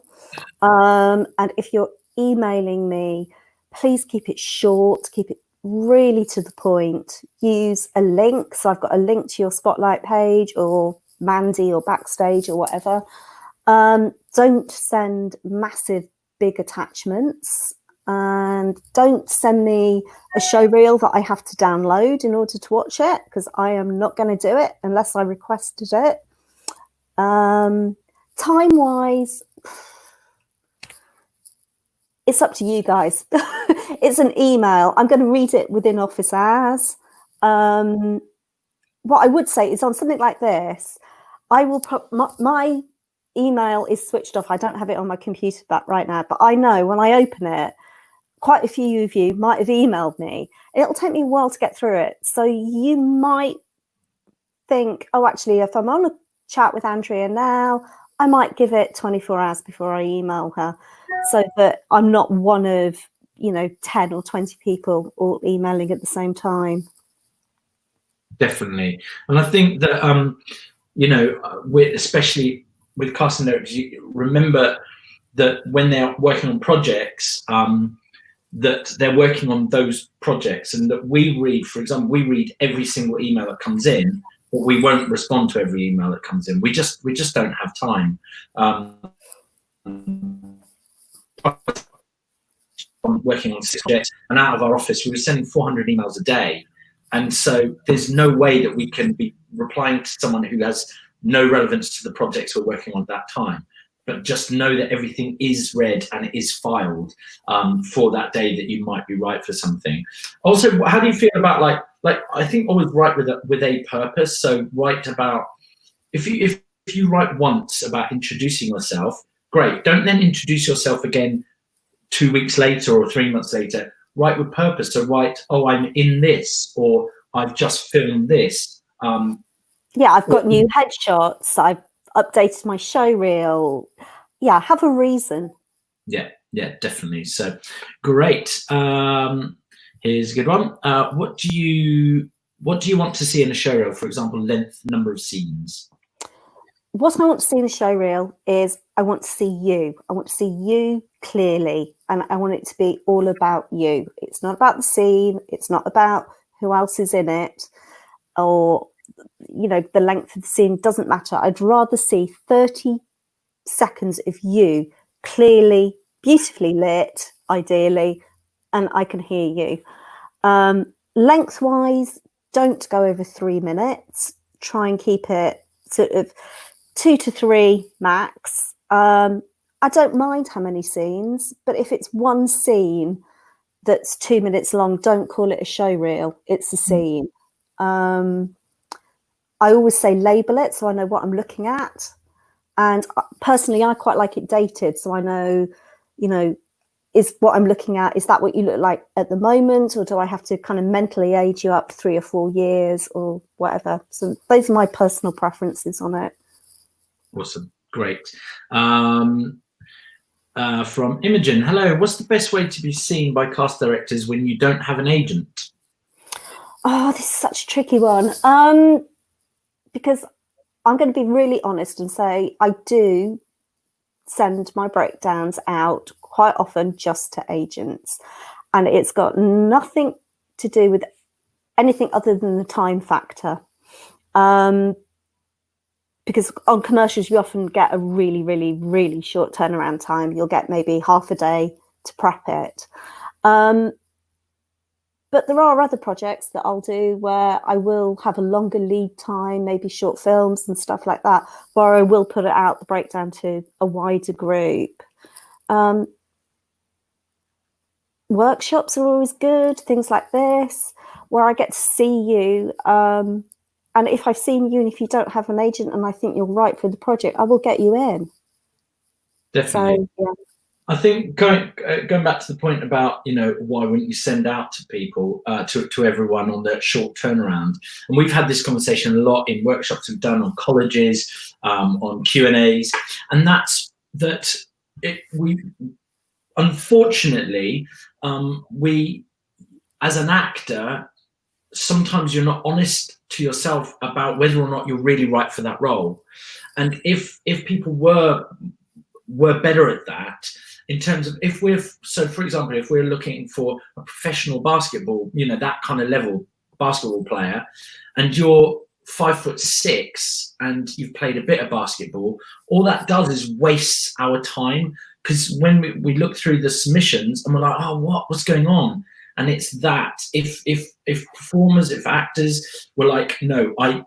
Speaker 2: And if you're emailing me, please keep it short, keep it really to the point. Use a link. So I've got a link to your spotlight page or Mandy or Backstage or whatever. Don't send massive big attachments. and don't send me a show reel that I have to download in order to watch it, because I am not going to do it unless I requested it. Time-wise, it's up to you guys. It's an email. I'm going to read it within office hours. What I would say is on something like this, I will put my email is switched off. I don't have it on my computer right now, but I know when I open it, quite a few of you might have emailed me. It'll take me a while to get through it. So you might think, oh, actually, if I'm on a chat with Andrea now, I might give it 24 hours before I email her, so that I'm not one of, 10 or 20 people all emailing at the same time.
Speaker 1: Definitely. And I think that, especially with casting directors, you remember that when they're working on projects, that they're working on those projects, and that we read, for example, we read every single email that comes in, but we won't respond to every email that comes in. We just don't have time. Working on 6 projects, and out of our office, we were sending 400 emails a day. And so there's no way that we can be replying to someone who has no relevance to the projects we're working on at that time. But just know that everything is read and it is filed for that day that you might be right for something. Also, how do you feel about like I think always write with a purpose. So write about, if you write once about introducing yourself, great. Don't then introduce yourself again 2 weeks later or 3 months later. Write with purpose. So write, oh, I'm in this, or I've just filmed this.
Speaker 2: Yeah, I've got new headshots. I've updated my show reel. Yeah, have a reason.
Speaker 1: Yeah, definitely. So great. Here's a good one. What do you want to see in a show reel? For example, length, number of scenes.
Speaker 2: What I want to see in a show reel is I want to see you. I want to see you clearly, and I want it to be all about you. It's not about the scene. It's not about who else is in it, or the length of the scene doesn't matter. I'd rather see 30 seconds of you clearly, beautifully lit, ideally, and I can hear you. Lengthwise, don't go over 3 minutes. Try and keep it sort of 2 to 3 max. I don't mind how many scenes, but if it's one scene that's 2 minutes long, don't call it a show reel. It's a scene. I always say label it so I know what I'm looking at. And personally, I quite like it dated, so I know, is what I'm looking at, is that what you look like at the moment, or do I have to kind of mentally age you up 3 or 4 years or whatever? So those are my personal preferences on it.
Speaker 1: Awesome. Great. From Imogen, hello. What's the best way to be seen by cast directors when you don't have an agent?
Speaker 2: Oh, this is such a tricky one. Because I'm going to be really honest and say I do send my breakdowns out quite often just to agents. And it's got nothing to do with anything other than the time factor. Because on commercials, you often get a really, really, really short turnaround time. You'll get maybe half a day to prep it. But there are other projects that I'll do where I will have a longer lead time, maybe short films and stuff like that, where I will put it out, the breakdown, to a wider group. Workshops are always good, things like this, where I get to see you. And if I've seen you and if you don't have an agent and I think you're right for the project, I will get you in.
Speaker 1: Definitely.
Speaker 2: So, yeah.
Speaker 1: I think going back to the point about, why wouldn't you send out to people, to everyone on the short turnaround? And we've had this conversation a lot in workshops we've done on colleges, on Q&As, and we unfortunately, we as an actor, sometimes you're not honest to yourself about whether or not you're really right for that role. And if people were better at that, in terms of for example, if we're looking for a professional basketball, that kind of level basketball player, and you're 5'6" and you've played a bit of basketball, all that does is waste our time because when we look through the submissions and we're like, oh, what's going on? And it's that if performers, if actors were like, no, I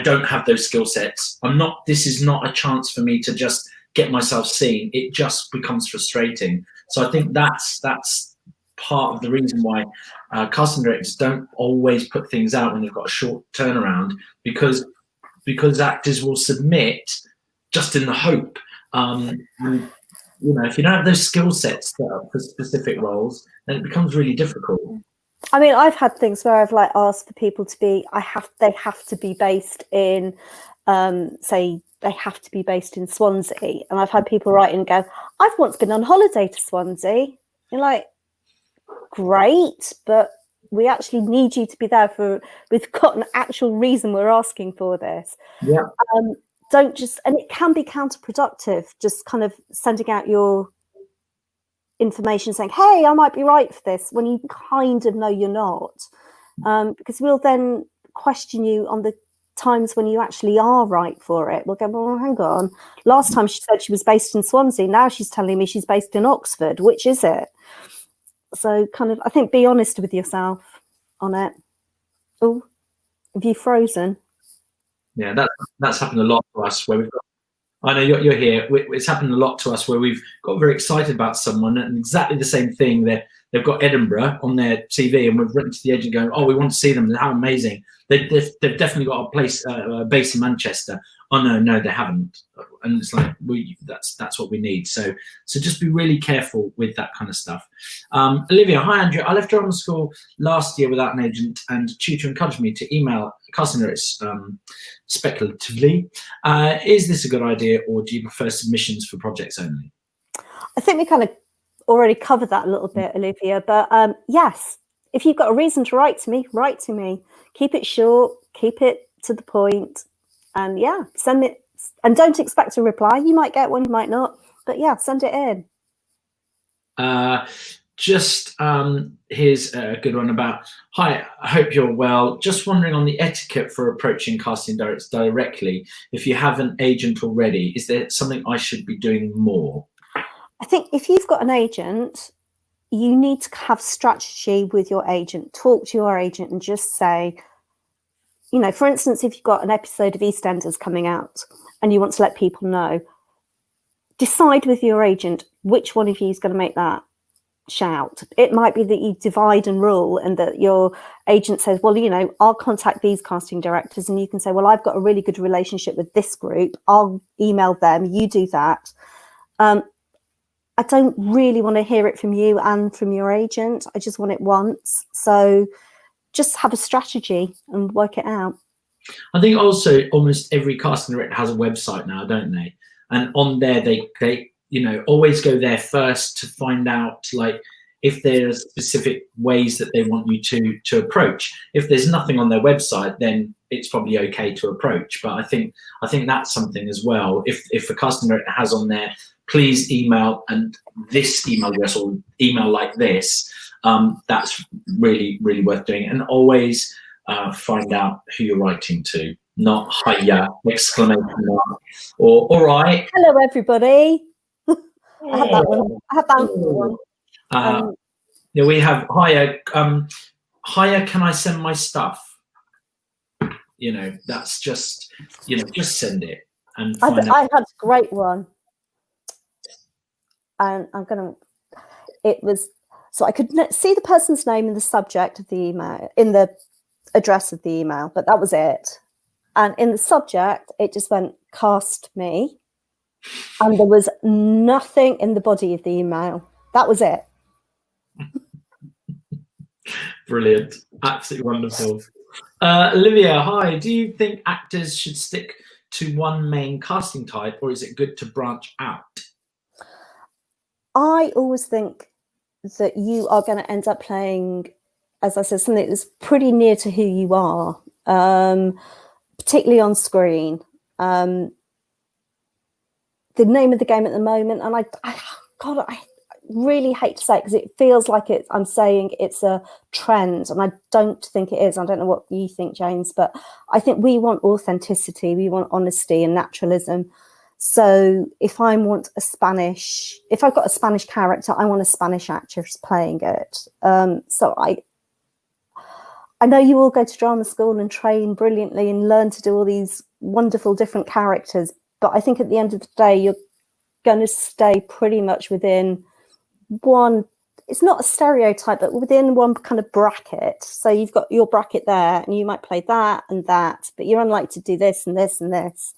Speaker 1: don't have those skill sets. This is not a chance for me to just get myself seen. It just becomes frustrating. So I think that's part of the reason why casting directors don't always put things out when they've got a short turnaround, because actors will submit just in the hope. You know, if you don't have those skill sets for specific roles, then it becomes really difficult.
Speaker 2: I mean, I've had things where I've like asked for people to be, they have to be based in, say, they have to be based in Swansea. And I've had people write in and go, I've once been on holiday to Swansea. You're like, great, but we actually need you to be there we've got an actual reason we're asking for this.
Speaker 1: Yeah.
Speaker 2: Don't just, and it can be counterproductive, just kind of sending out your information saying, hey, I might be right for this, when you kind of know you're not. Because we'll then question you on the times when you actually are right for it. We'll go, well, hang on. Last time she said she was based in Swansea. Now she's telling me she's based in Oxford. Which is it? So kind of, I think, be honest with yourself on it. Oh, have you frozen?
Speaker 1: Yeah, that's happened a lot to us where we've got, I know you're here. It's happened a lot to us where we've got very excited about someone and exactly the same thing. They've got Edinburgh on their TV and we've written to the agent going, oh, we want to see them. How amazing. They've definitely got a base in Manchester. Oh, no, they haven't. And it's like, that's what we need. So just be really careful with that kind of stuff. Olivia, hi, Andrea. I left drama school last year without an agent, and tutor encouraged me to email casting directors speculatively. Is this a good idea, or do you prefer submissions for projects only?
Speaker 2: I think we kind of already covered that a little bit, Olivia, but yes, if you've got a reason to write to me, write to me. Keep it short, keep it to the point, and yeah, send it. And don't expect a reply. You might get one, you might not, but yeah, send it in.
Speaker 1: Here's a good one about, hi, I hope you're well. Just wondering on the etiquette for approaching casting directors directly. If you have an agent already, is there something I should be doing more?
Speaker 2: I think if you've got an agent, you need to have strategy with your agent. Talk to your agent and just say, you know, for instance, if you've got an episode of EastEnders coming out and you want to let people know, decide with your agent which one of you is going to make that shout. It might be that you divide and rule and that your agent says, well, you know, I'll contact these casting directors, and you can say, well, I've got a really good relationship with this group. I'll email them. You do that. I don't really want to hear it from you and from your agent. I just want it once. So just have a strategy and work it out.
Speaker 1: I think also almost every casting director has a website now, don't they? And on there, they you know, always go there first to find out, like, if there's specific ways that they want you to approach. If there's nothing on their website, then it's probably okay to approach. But I think that's something as well. If a casting director has on there, please email and this email address or email like this, that's really, really worth doing. And always find out who you're writing to, not hiya, exclamation mark, or all right.
Speaker 2: Hello, everybody. I had that one. I had that one.
Speaker 1: Yeah, we have hiya. Hiya, can I send my stuff? You know, that's just, you know, just send it. And
Speaker 2: I had a great one. And it was, so I could see the person's name in the subject of the email, in the address of the email, but that was it. And in the subject, it just went, cast me. And there was nothing in the body of the email. That was it.
Speaker 1: Brilliant. Absolutely wonderful. Olivia, hi. Do you think actors should stick to one main casting type, or is it good to branch out?
Speaker 2: I always think that you are going to end up playing, as I said, something that's pretty near to who you are, particularly on screen. The name of the game at the moment, and I really hate to say it because it feels like I'm saying it's a trend, and I don't think it is. I don't know what you think, James, but I think we want authenticity, we want honesty and naturalism. So if I want if I've got a Spanish character, I want a Spanish actress playing it. So I know you all go to drama school and train brilliantly and learn to do all these wonderful different characters, but I think at the end of the day, you're going to stay pretty much within one, it's not a stereotype, but within one kind of bracket. So you've got your bracket there and you might play that and that, but you're unlikely to do this and this and this.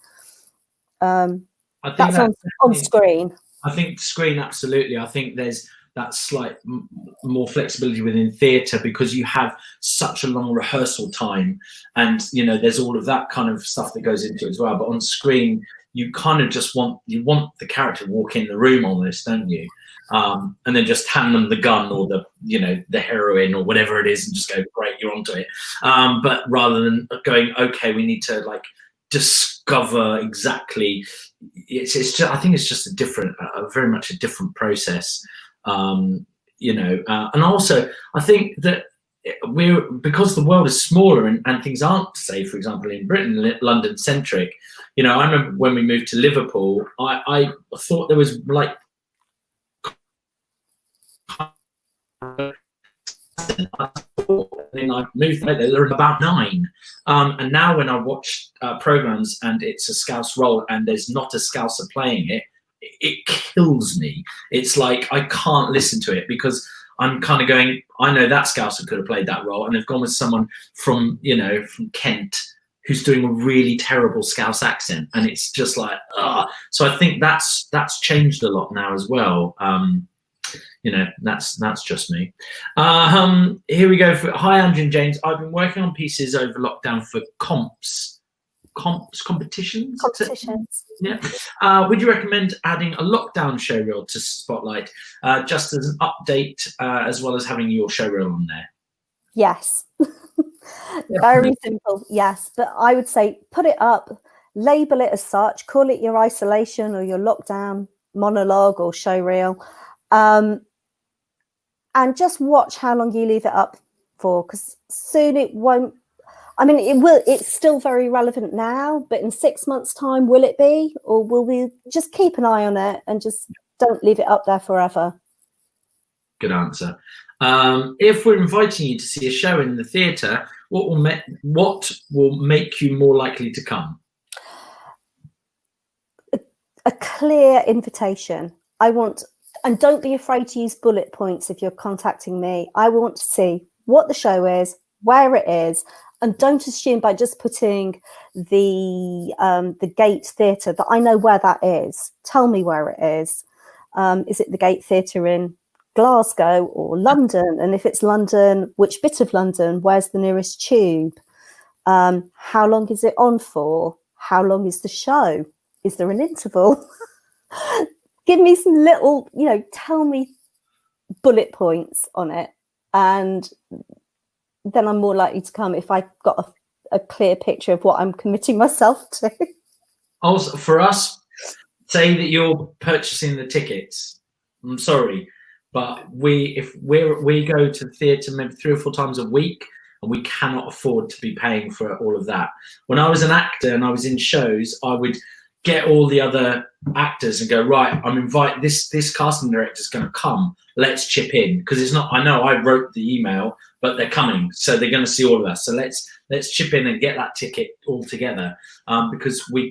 Speaker 1: I think
Speaker 2: that's on screen.
Speaker 1: I think screen, absolutely. I think there's that slight more flexibility within theatre because you have such a long rehearsal time, and you know there's all of that kind of stuff that goes into it as well. But on screen, you kind of just want the character to walk in the room almost, don't you? And then just hand them the gun or the heroin or whatever it is, and just go, great, you're onto it. But rather than going, okay, we need to like discover exactly. It's just, I think it's just very much a different process. And also I think that because the world is smaller and things aren't, say, for example, in Britain, London centric. You know, I remember when we moved to Liverpool, I thought there was like and I moved there were about 9, and now when I watch programs and it's a Scouse role and there's not a Scouser playing it, it kills me. It's like I can't listen to it because I'm kind of going, I know that Scouser could have played that role, and they've gone with someone from Kent who's doing a really terrible Scouse accent, and it's just like, so I think that's changed a lot now as well. That's just me. Here we go. Hi, Andrew and James. I've been working on pieces over lockdown for competitions. Yeah. Would you recommend adding a lockdown show reel to Spotlight, just as an update, as well as having your show reel on there?
Speaker 2: Yes. Very simple. Yes, but I would say put it up, label it as such, call it your isolation or your lockdown monologue or show reel. And just watch how long you leave it up for, because soon it won't. I mean, it will. It's still very relevant now, but in 6 months' time, will it be, or will we just keep an eye on it and just don't leave it up there forever?
Speaker 1: Good answer. If we're inviting you to see a show in the theatre, what will make you more likely to come?
Speaker 2: A clear invitation. And don't be afraid to use bullet points if you're contacting me. I want to see what the show is, where it is, and don't assume by just putting the Gate Theatre that I know where that is. Tell me where it is. Is it the Gate Theatre in Glasgow or London? And if it's London, which bit of London? Where's the nearest tube? How long is it on for? How long is the show? Is there an interval? Give me some little, tell me bullet points on it. And then I'm more likely to come if I've got a clear picture of what I'm committing myself to.
Speaker 1: Also, for us, say that you're purchasing the tickets. I'm sorry, but if we go to the theatre maybe 3 or 4 times a week, and we cannot afford to be paying for all of that. When I was an actor and I was in shows, I would get all the other actors and go, right, I'm inviting this casting director's going to come, let's chip in, because it's not, I know I wrote the email, but they're coming, so they're going to see all of us, so let's chip in and get that ticket all together, because we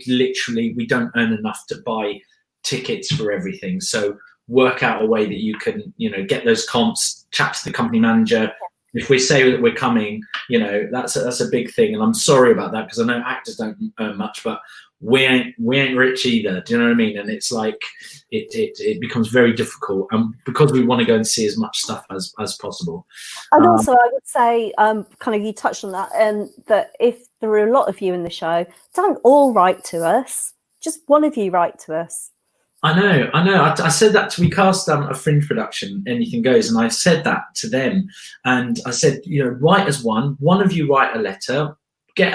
Speaker 1: don't earn enough to buy tickets for everything. So work out a way that you can get those comps, chat to the company manager. If we say that we're coming, that's a big thing, and I'm sorry about that because I know actors don't earn much, but we ain't rich either. Do you know what I mean? And it's like it becomes very difficult, and because we want to go and see as much stuff as possible.
Speaker 2: And also, I would say, kind of you touched on that, and that if there are a lot of you in the show, don't all write to us. Just one of you write to us.
Speaker 1: I know. I said that we cast a Fringe production, Anything Goes, and I said that to them, and I said, write as one of you write a letter, get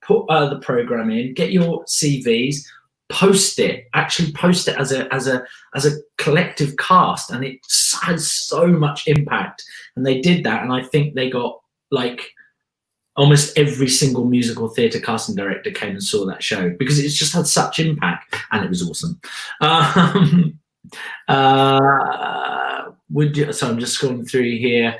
Speaker 1: put the program in, get your CVs, post it as a collective cast, and it has so much impact. And they did that, and I think they got like almost every single musical theatre casting director came and saw that show because it's just had such impact. and it was awesome. Would you, so I'm just scrolling through here.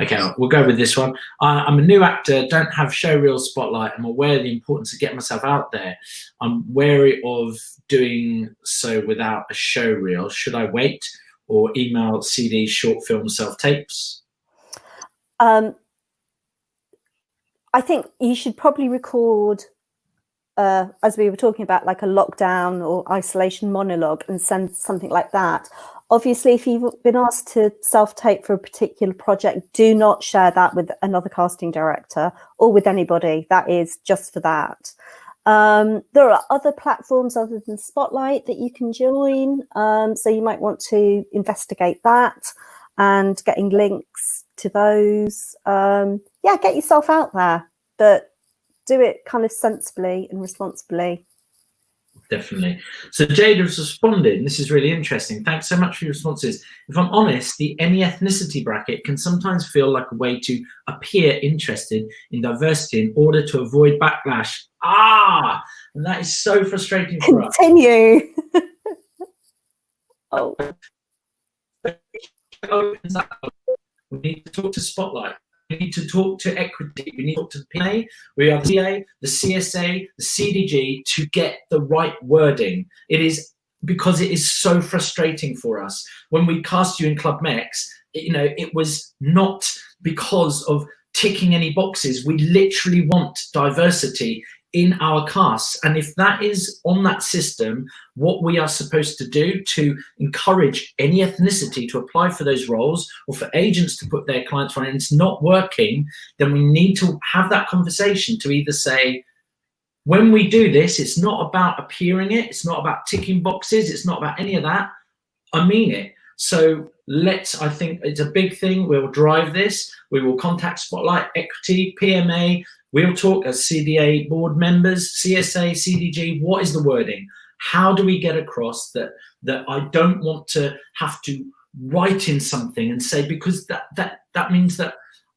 Speaker 1: Okay, we'll go with this one. I'm a new actor, don't have showreel spotlight. I'm aware of the importance of getting myself out there. I'm wary of doing so without a showreel. Should I wait or email CD, short film, self-tapes?
Speaker 2: I think you should probably record, as we were talking about, like a lockdown or isolation monologue and send something like that. Obviously, if you've been asked to self-tape for a particular project, do not share that with another casting director or with anybody. That is just for that. There are other platforms other than Spotlight that you can join. So you might want to investigate that and getting links to those. Yeah, get yourself out there, but do it kind of sensibly and responsibly.
Speaker 1: Definitely. So Jade has responded, and this is really interesting. Thanks so much for your responses. If I'm honest, the any ethnicity bracket can sometimes feel like a way to appear interested in diversity in order to avoid backlash. And that is so frustrating for us.
Speaker 2: Continue. Oh.
Speaker 1: We need to talk to Spotlight. We need to talk to Equity. We need to talk to the PA. We are the PA, the CSA, the CDG to get the right wording. It is because it is so frustrating for us. When we cast you in Club Mex, it was not because of ticking any boxes. We literally want diversity in our casts, and if that is on that system, what we are supposed to do to encourage any ethnicity to apply for those roles or for agents to put their clients on, and it's not working, then we need to have that conversation to either say, when we do this, it's not about appearing it, it's not about ticking boxes, it's not about any of that, I mean it. So I think it's a big thing. We'll drive this. We will contact Spotlight, Equity, PMA. We'll talk as CDA board members, CSA, CDG. What is the wording? How do we get across that I don't want to have to write in something and say, because that means that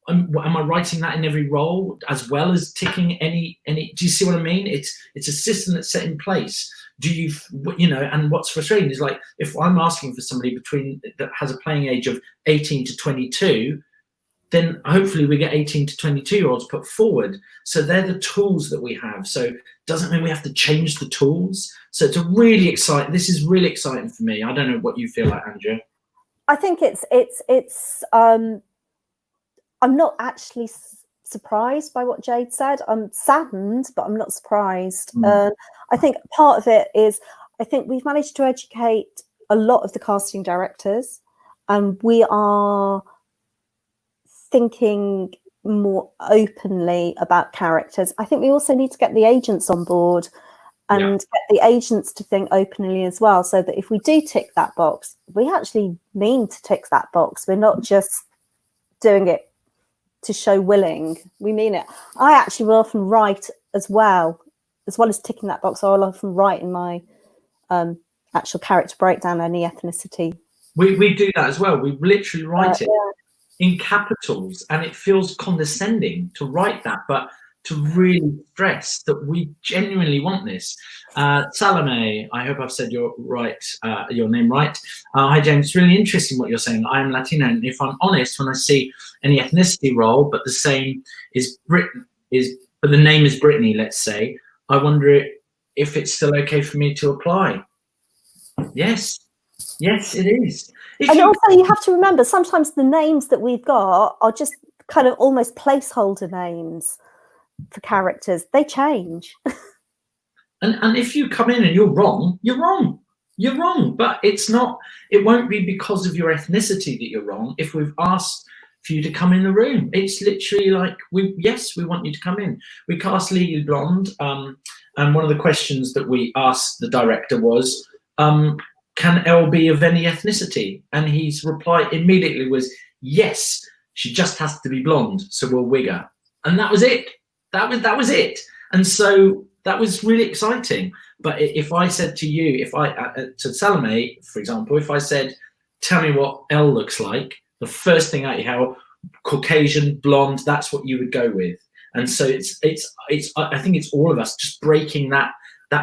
Speaker 1: am I writing that in every role as well as ticking any? Do you see what I mean? It's a system that's set in place. And what's frustrating is, like, if I'm asking for somebody that has a playing age of 18 to 22, then hopefully we get 18 to 22-year-olds put forward. So they're the tools that we have. So doesn't mean we have to change the tools. So it's this is really exciting for me. I don't know what you feel like, Andrea.
Speaker 2: I think it's I'm not actually surprised by what Jade said. I'm saddened, but I'm not surprised. I think part of it is, I think we've managed to educate a lot of the casting directors, and we are thinking more openly about characters. I think we also need to get the agents on board and get the agents to think openly as well, so that if we do tick that box, we actually mean to tick that box. We're not just doing it to show willing. We mean it. I actually will often write as well as ticking that box. I'll often write in my actual character breakdown any ethnicity.
Speaker 1: We do that as well. We literally write it in capitals, and it feels condescending to write that, but to really stress that we genuinely want this. Salome, I hope I've said your name right. Hi James, it's really interesting what you're saying. I am Latino, and if I'm honest, when I see any ethnicity role, but the same is but the name is Brittany, let's say, I wonder if it's still okay for me to apply. Yes, it is. Also, you
Speaker 2: have to remember, sometimes the names that we've got are just kind of almost placeholder names for characters. They change.
Speaker 1: And if you come in and you're wrong, you're wrong. You're wrong. But it won't be because of your ethnicity that you're wrong. If we've asked for you to come in the room, it's literally like, we want you to come in. We cast Legally Blonde, and one of the questions that we asked the director was, can Elle be of any ethnicity? And his reply immediately was, yes, she just has to be blonde, so we'll wig her. And that was it. That was it. And so that was really exciting. But if I said to you, to Salome, for example, if I said, tell me what Elle looks like, the first thing out your head, Caucasian, blonde, that's what you would go with. And so it's I think it's all of us just breaking that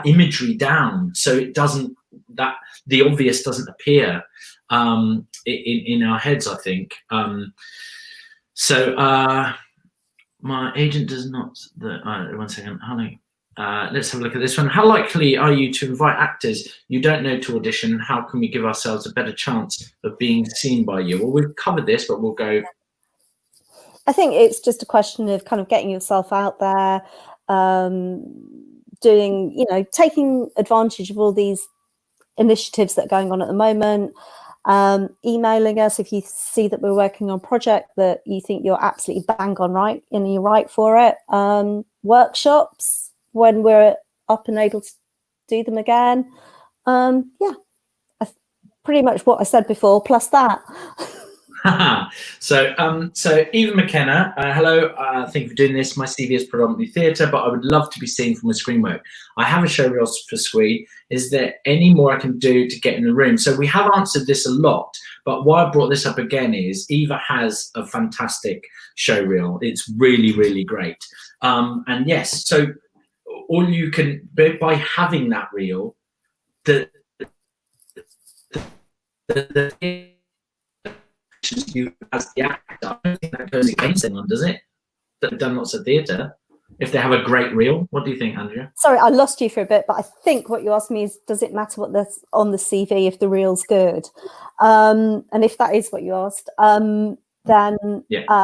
Speaker 1: imagery down, so it doesn't, that the obvious doesn't appear in our heads, I think. My agent does not. One second. Let's have a look at this one. How likely are you to invite actors you don't know to audition? How can we give ourselves a better chance of being seen by you? Well, we've covered this, but we'll go.
Speaker 2: I think it's just a question of kind of getting yourself out there, doing, you know, taking advantage of all these initiatives that are going on at the moment. Emailing us if you see that we're working on a project that you think you're absolutely bang on right and you're right for it. Workshops when we're up and able to do them again. Yeah, pretty much what I said before, plus that.
Speaker 1: So Eva McKenna, hello, thank you for doing this. My CV is predominantly theatre, but I would love to be seen from a screen work. I have a show reel for screen. Is there any more I can do to get in the room? So we have answered this a lot, but why I brought this up again is Eva has a fantastic show reel. It's really, really great. And yes, so all you can, by having that reel, you as the actor, I don't think that goes against anyone, does it? That have done lots of theatre, if they have a great reel. What do you think, Andrea?
Speaker 2: Sorry, I lost you for a bit, but I think what you asked me is, does it matter what that's on the CV if the reel's good? And if that is what you asked, then yeah.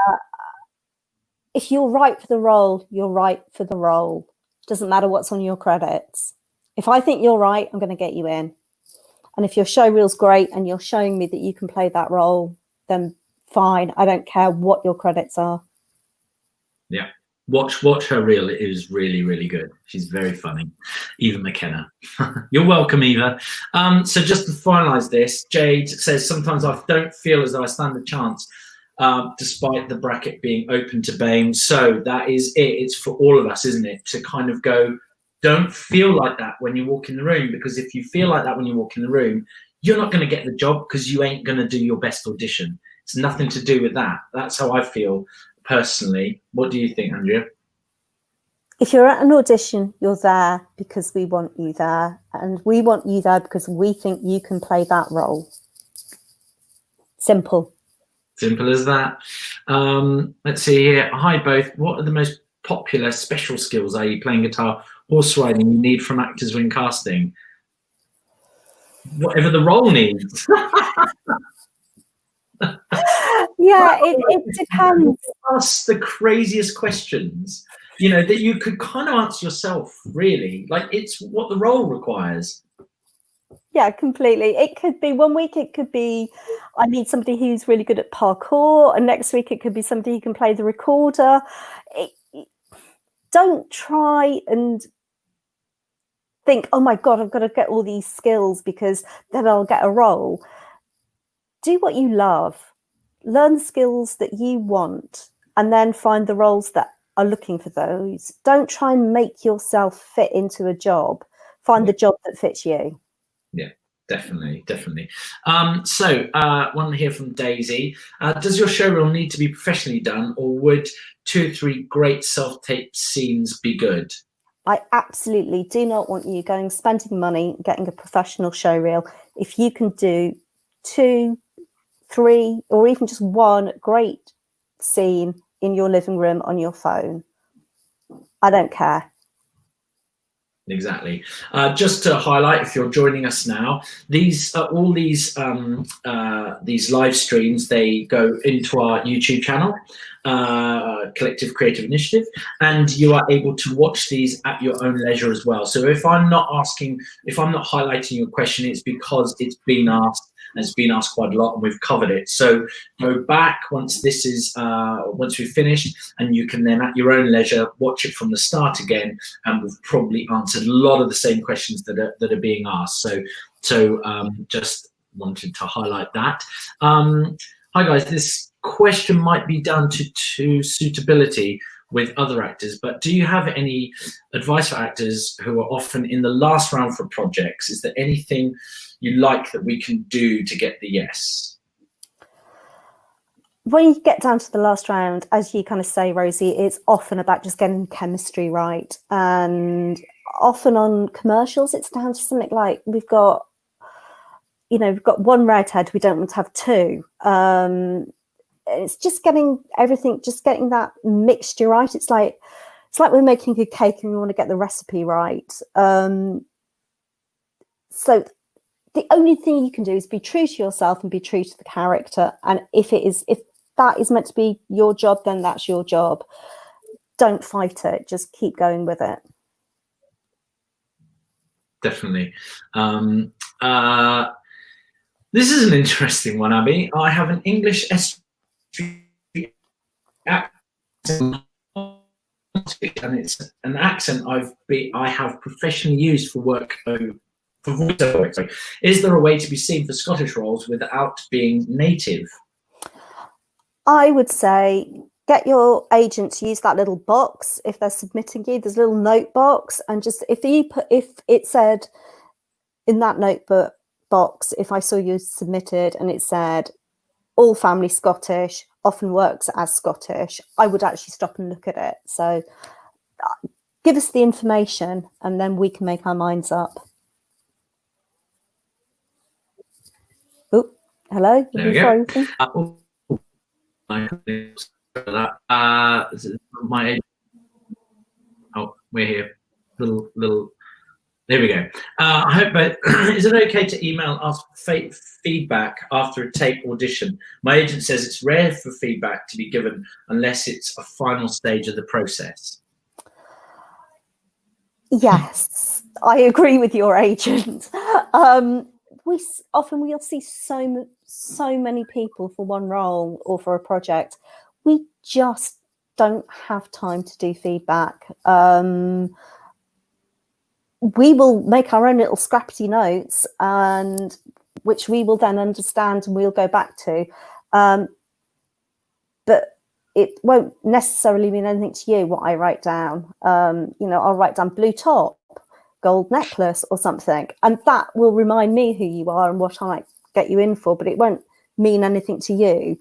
Speaker 2: If you're right for the role, you're right for the role. Doesn't matter what's on your credits. If I think you're right, I'm going to get you in. And if your show reel's great and you're showing me that you can play that role, then fine. I don't care what your credits are.
Speaker 1: Yeah. Watch her reel. It is really, really good. She's very funny. Eva McKenna. You're welcome, Eva. So just to finalize this, Jade says, sometimes I don't feel as though I stand a chance, despite the bracket being open to BAME. So that is it. It's for all of us, isn't it? To kind of go, don't feel like that when you walk in the room, because if you feel like that when you walk in the room, you're not going to get the job because you ain't going to do your best audition. It's nothing to do with that. That's how I feel personally. What do you think, Andrea?
Speaker 2: If you're at an audition, you're there because we want you there, and we want you there because we think you can play that role. Simple.
Speaker 1: Simple as that. Let's see here. Hi, both. What are the most popular special skills, i.e. playing guitar, horse riding, you need from actors when casting? Whatever the role needs.
Speaker 2: Yeah, it depends.
Speaker 1: Ask the craziest questions, you know, that you could kind of answer yourself, really. Like, it's what the role requires.
Speaker 2: Yeah, completely. It could be one week, it could be, I need somebody who's really good at parkour, and next week it could be somebody who can play the recorder. Don't try and think, oh my God, I've got to get all these skills because then I'll get a role. Do what you love. Learn the skills that you want, and then find the roles that are looking for those. Don't try and make yourself fit into a job. Find the job that fits you. Yeah,
Speaker 1: definitely. So one here from Daisy. Does your show reel need to be professionally done, or would 2 or 3 great self-tape scenes be good?
Speaker 2: I absolutely do not want you spending money, getting a professional show reel. If you can do 2, 3, or even just 1 great scene in your living room on your phone, I don't care.
Speaker 1: Exactly. Just to highlight, if you're joining us now, these live streams, they go into our YouTube channel, Collective Creative Initiative, and you are able to watch these at your own leisure as well. So if I'm not highlighting your question, it's because it's been asked. And it's been asked quite a lot, and we've covered it. So go back once this is once we've finished, and you can then at your own leisure watch it from the start again, and we've probably answered a lot of the same questions that are being asked. So just wanted to highlight that. Hi guys, this question might be down to suitability with other actors, but do you have any advice for actors who are often in the last round for projects? Is there anything you like that we can do to get the yes?
Speaker 2: when you get down to the last round, as you kind of say, Rosie, it's often about just getting chemistry right. And often on commercials, it's down to something like we've got one redhead, we don't want to have two. It's just getting everything, just getting that mixture right. It's like we're making a cake and we want to get the recipe right. So the only thing you can do is be true to yourself and be true to the character. And if that is meant to be your job, then that's your job. Don't fight it. Just keep going with it.
Speaker 1: Definitely. This is an interesting one, Abby. I have an English accent, and it's an accent I have professionally used for work. For voiceover work. Sorry. Is there a way to be seen for Scottish roles without being native?
Speaker 2: I would say get your agent to use that little box if they're submitting you. There's a little note box, and just if it said in that notebook box, if I saw you submitted and it said all family Scottish, often works as Scottish, I would actually stop and look at it. So give us the information and then we can make our minds up. Oh, hello.
Speaker 1: There we go. My agent. Oh, we're here. Little. There we go. I hope. But is it okay to email ask feedback after a tape audition? My agent says it's rare for feedback to be given unless it's a final stage of the process.
Speaker 2: Yes, I agree with your agent. We'll see so many people for one role or for a project. We just don't have time to do feedback. We will make our own little scrappy notes, and which we will then understand and we'll go back to. But it won't necessarily mean anything to you what I write down. I'll write down blue top, gold necklace or something, and that will remind me who you are and what I might get you in for, but it won't mean anything to you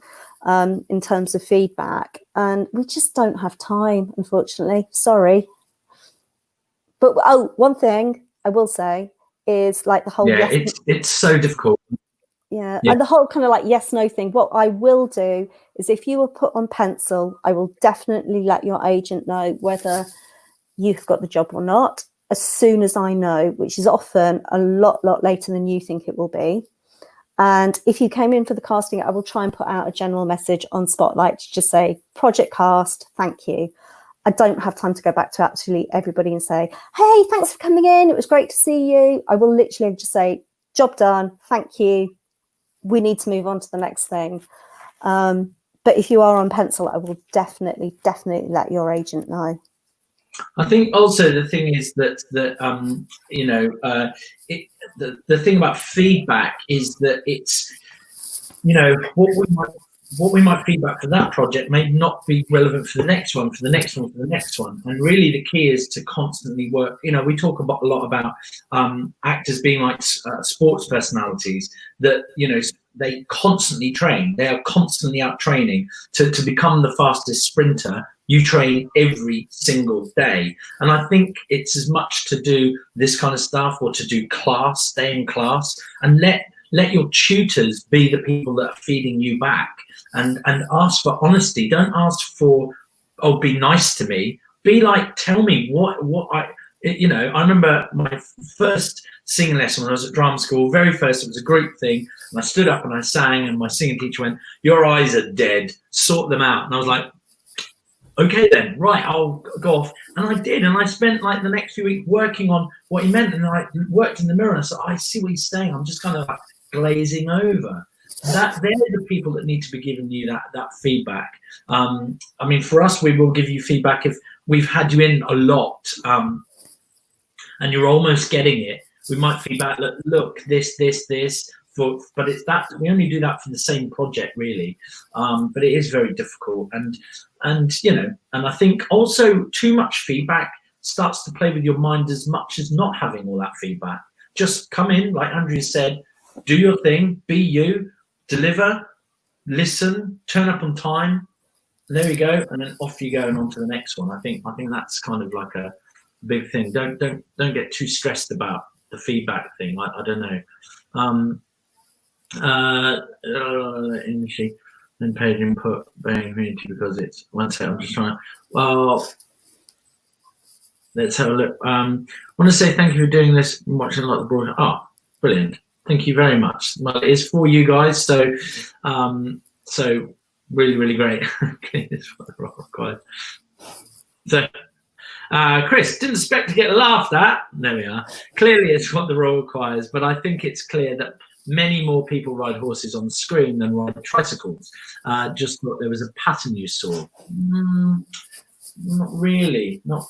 Speaker 2: in terms of feedback. And we just don't have time, unfortunately. Sorry. But one thing I will say is like the whole
Speaker 1: it's so difficult.
Speaker 2: Yeah, and the whole kind of like yes no thing. What I will do is if you were put on pencil, I will definitely let your agent know whether you've got the job or not as soon as I know, which is often a lot later than you think it will be. And if you came in for the casting, I will try and put out a general message on Spotlight to just say project cast, thank you. I don't have time to go back to absolutely everybody and say, hey, thanks for coming in. It was great to see you. I will literally just say, job done. Thank you. We need to move on to the next thing. But if you are on pencil, I will definitely let your agent know.
Speaker 1: I think also the thing is that the thing about feedback is that it's, what we might feedback for that project may not be relevant for the next one, for the next one, for the next one. And really the key is to constantly work. We talk a lot about actors being like sports personalities that, they constantly train. They are constantly out training to become the fastest sprinter. You train every single day. And I think it's as much to do this kind of stuff or to do class, stay in class, and let your tutors be the people that are feeding you back, and ask for honesty. Don't ask for, oh, be nice to me. Be like, tell me what I remember my first singing lesson when I was at drama school, very first, it was a group thing, and I stood up and I sang, and my singing teacher went, your eyes are dead, sort them out. And I was like, okay then, right, I'll go off. And I did, and I spent like the next few weeks working on what he meant, and I worked in the mirror and I said, I see what he's saying, I'm just kind of like glazing over. They're the people that need to be giving you that feedback. I mean, for us, we will give you feedback if we've had you in a lot and you're almost getting it. We might feedback, look, this, but it's that we only do that for the same project, really. But it is very difficult, and I think also too much feedback starts to play with your mind as much as not having all that feedback. Just come in, like Andrea said, do your thing, be you, deliver, listen, turn up on time. There we go, and then off you go and on to the next one. I think that's kind of like a big thing. Don't get too stressed about the feedback thing. I don't know. Initially, then paid input community because it's one second. I'm just trying. Well, let's have a look. I want to say thank you for doing this. I'm watching a lot of the broadcast. Oh, brilliant! Thank you very much. Well, it is for you guys, so so really great. So. Chris, didn't expect to get laughed at. There we are. Clearly, it's what the role requires, but I think it's clear that many more people ride horses on screen than ride tricycles. Just thought there was a pattern you saw. Not really. Not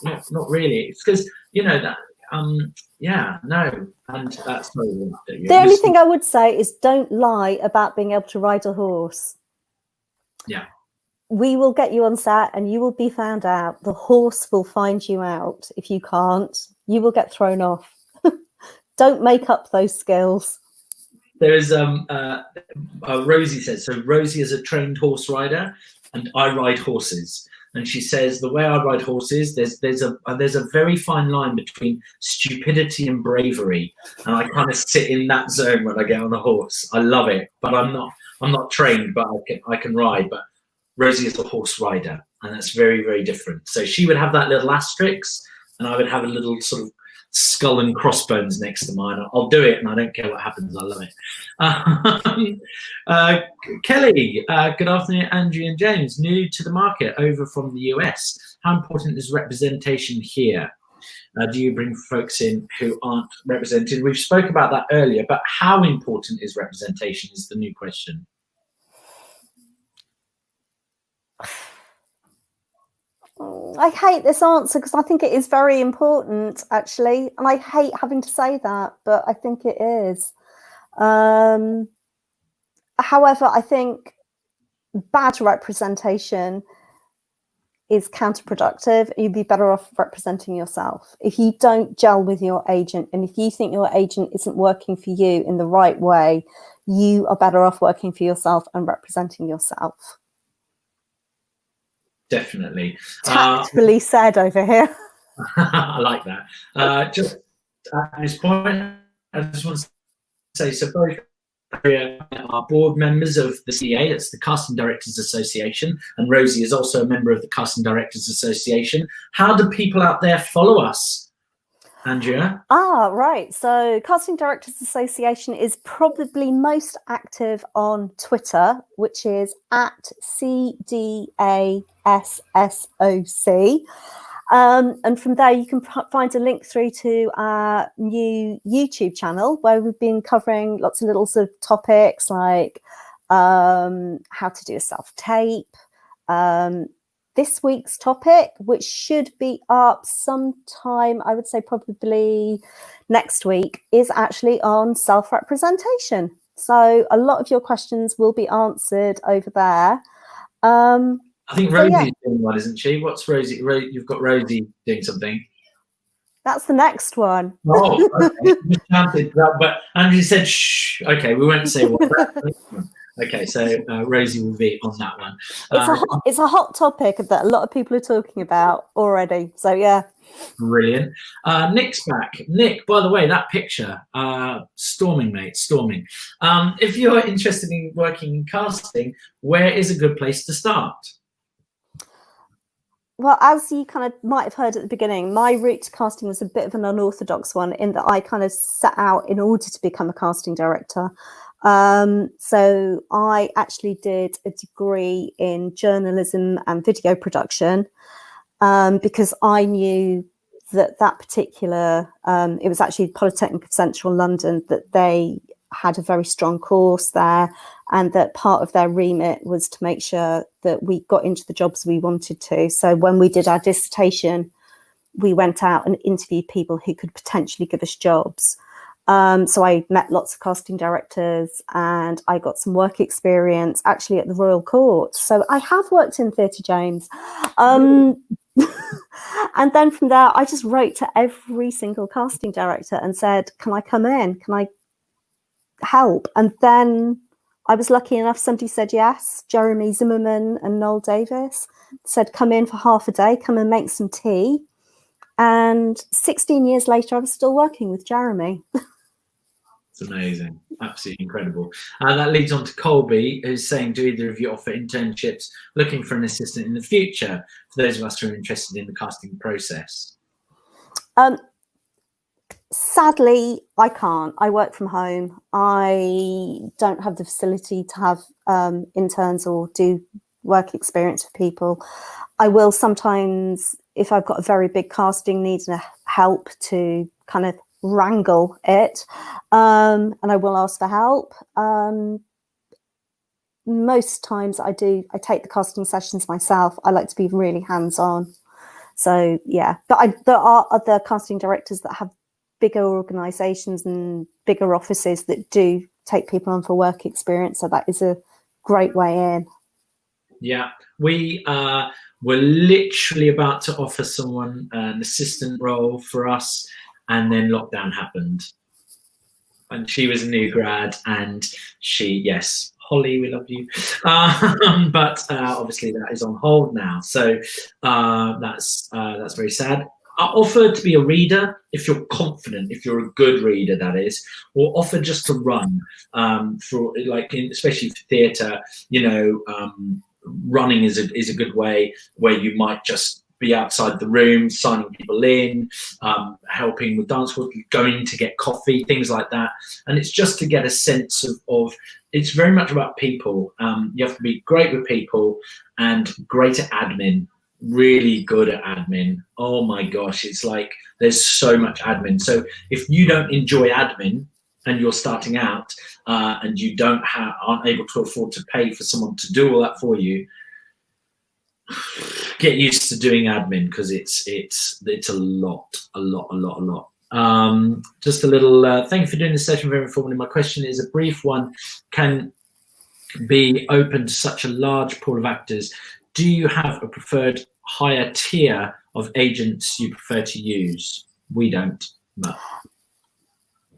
Speaker 1: really. It's because that. Yeah, no, and that's
Speaker 2: the only thing I would say is don't lie about being able to ride a horse.
Speaker 1: Yeah.
Speaker 2: We will get you on set and you will be found out. The horse will find you out. If you can't, you will get thrown off. Don't make up those skills.
Speaker 1: There is Rosie says, so Rosie is a trained horse rider and I ride horses. And she says the way I ride horses, there's a very fine line between stupidity and bravery. And I kind of sit in that zone when I get on a horse. I love it, but I'm not trained, but I can ride. But Rosie is a horse rider, and that's very different. So she would have that little asterisk, and I would have a little sort of skull and crossbones next to mine. I'll do it, and I don't care what happens. I love it. Kelly, good afternoon, Andrew and James. New to the market, over from the US. How important is representation here? Do you bring folks in who aren't represented? We've spoke about that earlier, but how important is representation is the new question.
Speaker 2: I hate this answer because I think it is very important, actually. And I hate having to say that, but I think it is. However, I think bad representation is counterproductive. You'd be better off representing yourself. If you don't gel with your agent and if you think your agent isn't working for you in the right way, you are better off working for yourself and representing yourself.
Speaker 1: Definitely.
Speaker 2: Tactfully said over here.
Speaker 1: I like that. Just at this point, I just want to say, so both are board members of the CA, that's the Casting Directors Association, and Rosie is also a member of the Casting Directors Association. How do people out there follow us, Andrea?
Speaker 2: Right. So Casting Directors Association is probably most active on Twitter, which is at CDASSOC. And from there, you can find a link through to our new YouTube channel where we've been covering lots of little sort of topics like how to do a self-tape. This week's topic, which should be up sometime, I would say probably next week, is actually on self-representation. So a lot of your questions will be answered over there.
Speaker 1: I think Rosie's doing one, isn't she? What's Rosie? You've got Rosie doing something.
Speaker 2: That's the next one.
Speaker 1: Oh, okay. But Andrew said, shh. Okay, we won't say what. Okay, so Rosie will be on that one.
Speaker 2: It's a hot topic that a lot of people are talking about already. So, yeah.
Speaker 1: Brilliant. Nick's back. Nick, by the way, that picture, storming, mate, storming. If you're interested in working in casting, where is a good place to start?
Speaker 2: Well, as you kind of might have heard at the beginning, my route to casting was a bit of an unorthodox one in that I kind of set out in order to become a casting director. So I actually did a degree in journalism and video production because I knew that particular, it was actually Polytechnic of Central London, that they had a very strong course there, and that part of their remit was to make sure that we got into the jobs we wanted to. So when we did our dissertation, we went out and interviewed people who could potentially give us jobs. So I met lots of casting directors and I got some work experience actually at the Royal Court. So I have worked in theatre, James. And then from there, I just wrote to every single casting director and said, can I come in? Can I help? And then I was lucky enough, somebody said yes. Jeremy Zimmerman and Noel Davis said, come in for half a day, come and make some tea. And 16 years later, I was still working with Jeremy.
Speaker 1: It's amazing. Absolutely incredible. That leads on to Colby, who's saying, do either of you offer internships looking for an assistant in the future for those of us who are interested in the casting process?
Speaker 2: Sadly, I can't. I work from home. I don't have the facility to have interns or do work experience for people. I will sometimes, if I've got a very big casting, need help to kind of wrangle it, and I will ask for help. Most times I take the casting sessions myself. I like to be really hands-on. So yeah, but there are other casting directors that have bigger organizations and bigger offices that do take people on for work experience. So that is a great way in.
Speaker 1: Yeah, we were literally about to offer someone an assistant role for us, and then lockdown happened. And she was a new grad, and yes, Holly, we love you. But obviously that is on hold now. So that's very sad. I offer to be a reader if you're confident, if you're a good reader, that is, or offer just to run for especially for theatre. Running is a good way where you might just be outside the room, signing people in, helping with dance work, going to get coffee, things like that. And it's just to get a sense of it's very much about people. You have to be great with people and great at admin, really good at admin. Oh my gosh, it's like there's so much admin. So if you don't enjoy admin and you're starting out and you aren't able to afford to pay for someone to do all that for you, get used to doing admin, because it's a lot. Just a little thank you for doing this session, very informative. My question is a brief one. Can be open to such a large pool of actors. Do you have a preferred higher tier of agents you prefer to use? We don't, but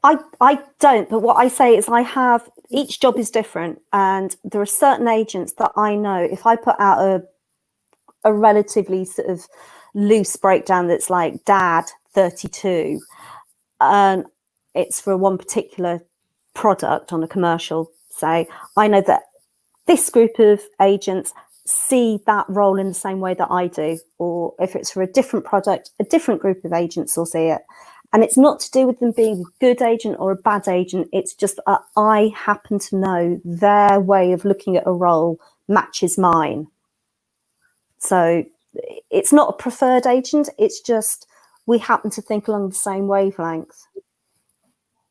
Speaker 2: I don't, but what I say is each job is different, and there are certain agents that I know if I put out a relatively sort of loose breakdown that's like Dad 32, and it's for one particular product on a commercial, say, I know that this group of agents see that role in the same way that I do, or if it's for a different product, a different group of agents will see it. And it's not to do with them being a good agent or a bad agent. It's just I happen to know their way of looking at a role matches mine. So it's not a preferred agent. It's just we happen to think along the same wavelength.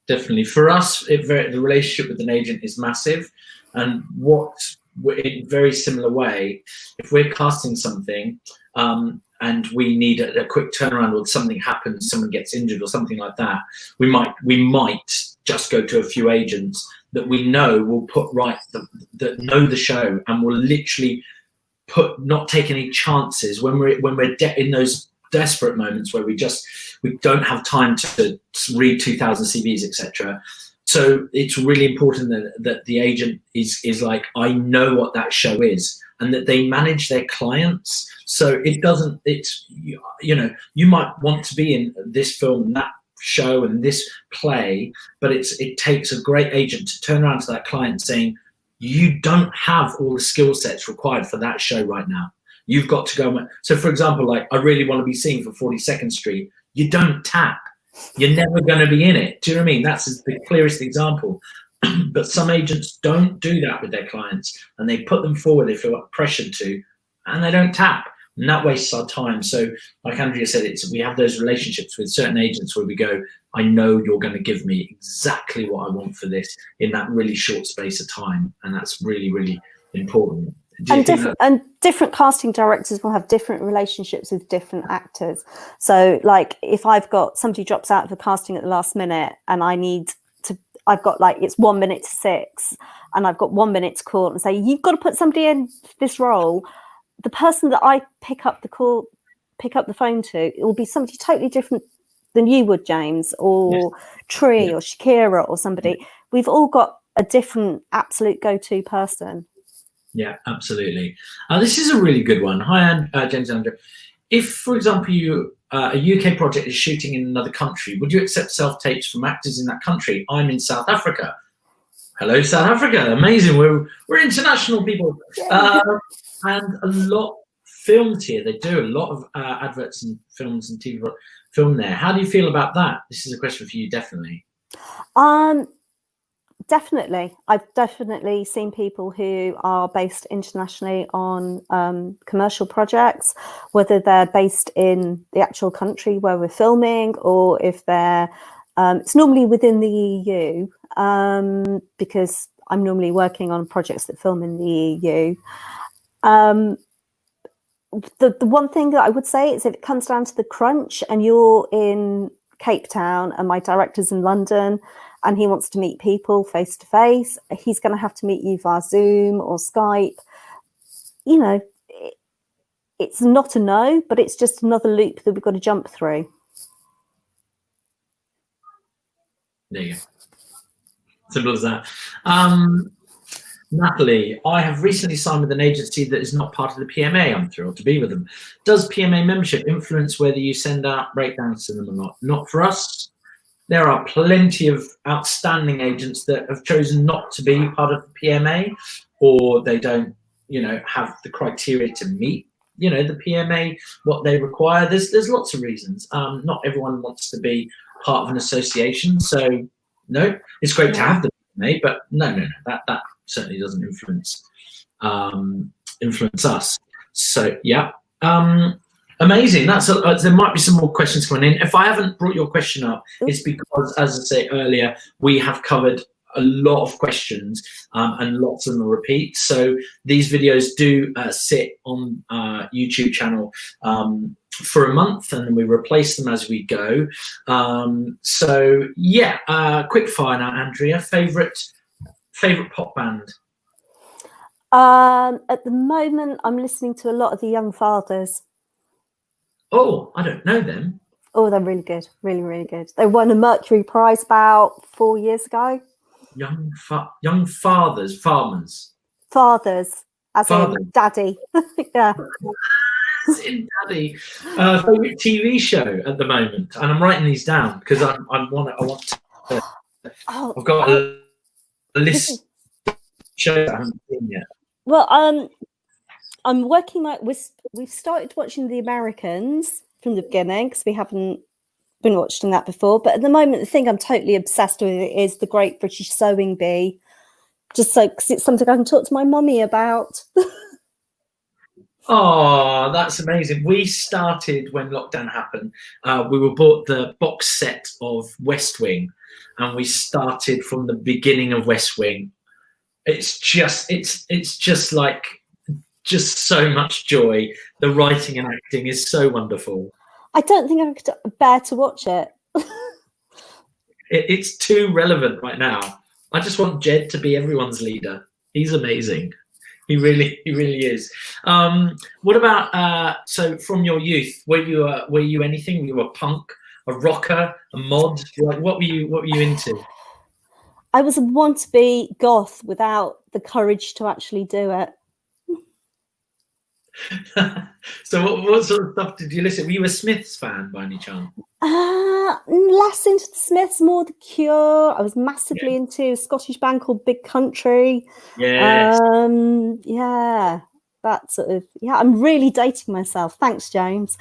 Speaker 1: Definitely. For us, the relationship with an agent is massive. And in a very similar way, if we're casting something and we need a quick turnaround, or something happens, someone gets injured or something like that, we might just go to a few agents that we know will put right, that know the show, and will literally not take any chances when we're in those desperate moments where we don't have time to read 2,000 CVs, etc. So it's really important that the agent is like, I know what that show is, and that they manage their clients. So you might want to be in this film and that show and this play, but it takes a great agent to turn around to that client saying, you don't have all the skill sets required for that show right now. You've got to go. So for example, like, I really want to be seen for 42nd Street. You don't tap. You're never going to be in it. Do you know what I mean? That's the clearest example. But some agents don't do that with their clients, and they put them forward, they feel pressured to, and they don't tap. And that wastes our time. So like Andrea said, we have those relationships with certain agents where we go, I know you're going to give me exactly what I want for this in that really short space of time. And that's really, really important.
Speaker 2: And different casting directors will have different relationships with different actors. So like if I've got somebody drops out of the casting at the last minute and I've got like, it's 1 minute to 6 and I've got 1 minute to call and say, you've got to put somebody in this role. The person that I pick up the phone to, it will be somebody totally different than you would, James, or Tree or Shakira or somebody. We've all got a different absolute go-to person.
Speaker 1: Yeah, absolutely. This is a really good one. Hi, James and Andrew. If, for example, a UK project is shooting in another country, would you accept self-tapes from actors in that country? I'm in South Africa. Hello, South Africa. Amazing. We're international people. And a lot filmed here. They do a lot of adverts and films and TV film there. How do you feel about that? This is a question for you, definitely.
Speaker 2: Definitely. I've definitely seen people who are based internationally on commercial projects, whether they're based in the actual country where we're filming, or if they're, it's normally within the EU, because I'm normally working on projects that film in the EU. The one thing that I would say is if it comes down to the crunch and you're in Cape Town and my director's in London, and he wants to meet people face to face, he's going to have to meet you via Zoom or Skype. You know, it's not a no, but it's just another loop that we've got to jump through.
Speaker 1: There you go. Simple as that. Natalie, I have recently signed with an agency that is not part of the PMA. I'm thrilled to be with them. Does PMA membership influence whether you send out breakdowns to them or not? Not for us. There are plenty of outstanding agents that have chosen not to be part of the PMA, or they don't, have the criteria to meet, the PMA, what they require. There's lots of reasons. Not everyone wants to be part of an association. So no, it's great to have the PMA, but no, that certainly doesn't influence us. So yeah. Amazing. There might be some more questions coming in. If I haven't brought your question up, it's because, as I say earlier, we have covered a lot of questions and lots of them are repeats. So these videos do sit on YouTube channel for a month, and then we replace them as we go. So yeah, quick fire now, Andrea. Favorite pop band?
Speaker 2: At the moment, I'm listening to a lot of the Young Fathers.
Speaker 1: Oh, I don't know them.
Speaker 2: Oh, they're really good. Really, really good. They won a Mercury Prize about 4 years ago.
Speaker 1: Young Fathers, farmers.
Speaker 2: Fathers, as in daddy. Yeah.
Speaker 1: As in daddy. Favorite TV show at the moment, and I'm writing these down because I want to. I've got a list of shows I haven't seen yet.
Speaker 2: Well, I'm working we've started watching The Americans from the beginning because we haven't been watching that before. But at the moment, the thing I'm totally obsessed with is The Great British Sewing Bee. Just so, because it's something I can talk to my mummy about.
Speaker 1: Oh, that's amazing. We started when lockdown happened. We were bought the box set of West Wing, and we started from the beginning of West Wing. It's just like just so much joy. The writing and acting is so wonderful.
Speaker 2: I don't think I could bear to watch it.
Speaker 1: It's too relevant right now. I just want Jed to be everyone's leader. He's amazing. He really is. What about so from your youth? Were you anything? Were you a punk, a rocker, a mod? Like, what were you into?
Speaker 2: I was a want-to-be goth without the courage to actually do it.
Speaker 1: So what sort of stuff did you listen? Were you a Smiths fan by any chance?
Speaker 2: Less into the Smiths, more the Cure. I was massively into a Scottish band called Big Country.
Speaker 1: Yes.
Speaker 2: Yeah, that sort of. Yeah, I'm really dating myself. Thanks, James.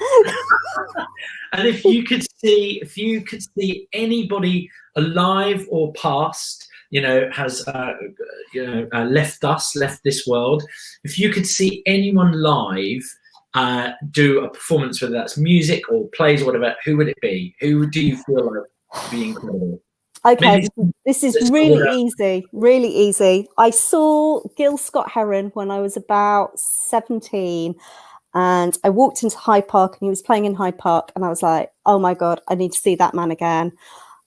Speaker 1: And if you could see anybody alive or past, has left this world. If you could see anyone live do a performance, whether that's music or plays or whatever, who would it be? Who do you feel like would be incredible?
Speaker 2: Okay, this is really easy. I saw Gil Scott-Heron when I was about 17, and I walked into Hyde Park and he was playing in Hyde Park, and I was like, oh my God, I need to see that man again.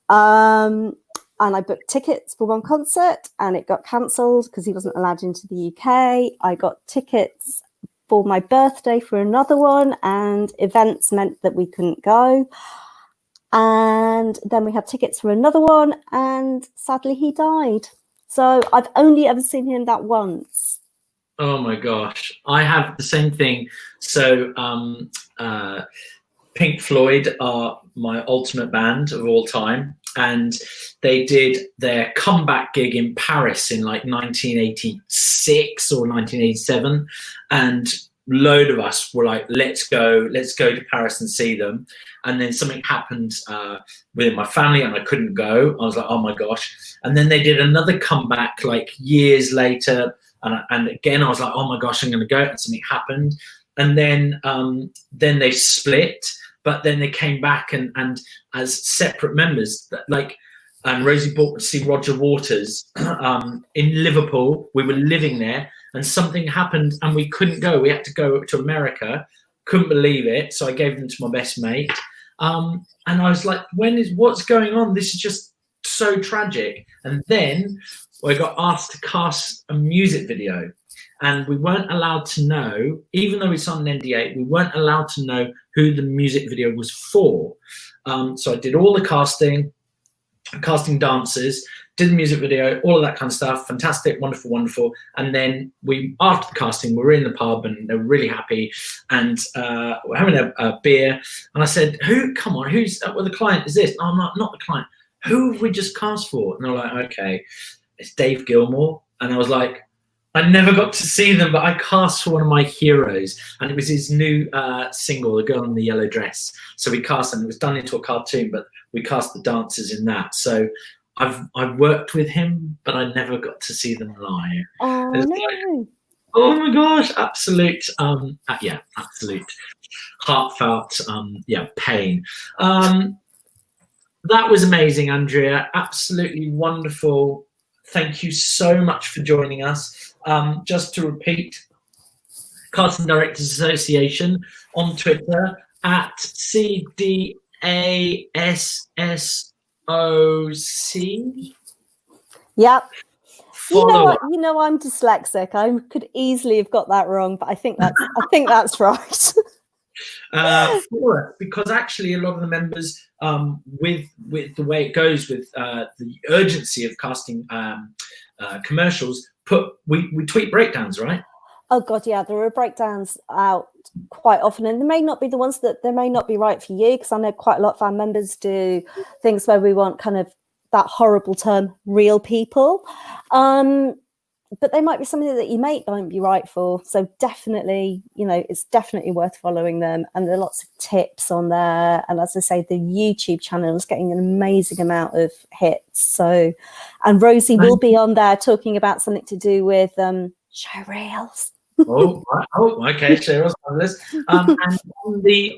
Speaker 2: And I booked tickets for one concert and it got cancelled because he wasn't allowed into the UK. I got tickets for my birthday for another one, and events meant that we couldn't go. And then we had tickets for another one, and sadly he died. So I've only ever seen him that once.
Speaker 1: Oh my gosh, I have the same thing. So Pink Floyd are my ultimate band of all time, and they did their comeback gig in Paris in like 1986 or 1987, and load of us were like, let's go to Paris and see them. And then something happened within my family and I couldn't go. I was like, oh my gosh. And then they did another comeback like years later, and again I was like, oh my gosh, I'm gonna go, and something happened. And then they split, but then they came back and as separate members, like, and Rosie bought to see Roger Waters in Liverpool. We were living there, and something happened, and we couldn't go. We had to go to America. Couldn't believe it, so I gave them to my best mate. And I was like, what's going on? This is just so tragic. And then I got asked to cast a music video. And we weren't allowed to know, even though we signed an NDA, we weren't allowed to know who the music video was for. So I did all the casting dancers, did the music video, all of that kind of stuff. Fantastic, wonderful, wonderful. And then after the casting, we were in the pub and they were really happy, and we're having a beer. And I said, who's the client is this? No, I'm not the client. Who have we just cast for? And they're like, okay, it's Dave Gilmour. And I was like, I never got to see them, but I cast for one of my heroes, and it was his new single, The Girl in the Yellow Dress. So we cast them. It was done into a cartoon, but we cast the dancers in that. So I've worked with him, but I never got to see them live.
Speaker 2: Oh no!
Speaker 1: Like, oh my gosh, absolute absolute heartfelt pain. That was amazing, Andrea. Absolutely wonderful. Thank you so much for joining us. Just to repeat, Casting Directors Association on Twitter at CDASSOC.
Speaker 2: Yep.
Speaker 1: Follow.
Speaker 2: You know I'm dyslexic. I could easily have got that wrong, but I think that's right.
Speaker 1: Because actually a lot of the members, with the way it goes with the urgency of casting commercials, we tweet breakdowns, right?
Speaker 2: Oh god, yeah, there are breakdowns out quite often, and they may not be the ones that they may not be right for you, because I know quite a lot of our members do things where we want kind of that horrible term, real people. But they might be something that you won't be right for. So definitely, it's definitely worth following them. And there are lots of tips on there. And as I say, the YouTube channel is getting an amazing amount of hits. So, and Rosie will be on there talking about something to do with show reels.
Speaker 1: Okay, show reels on this. And on the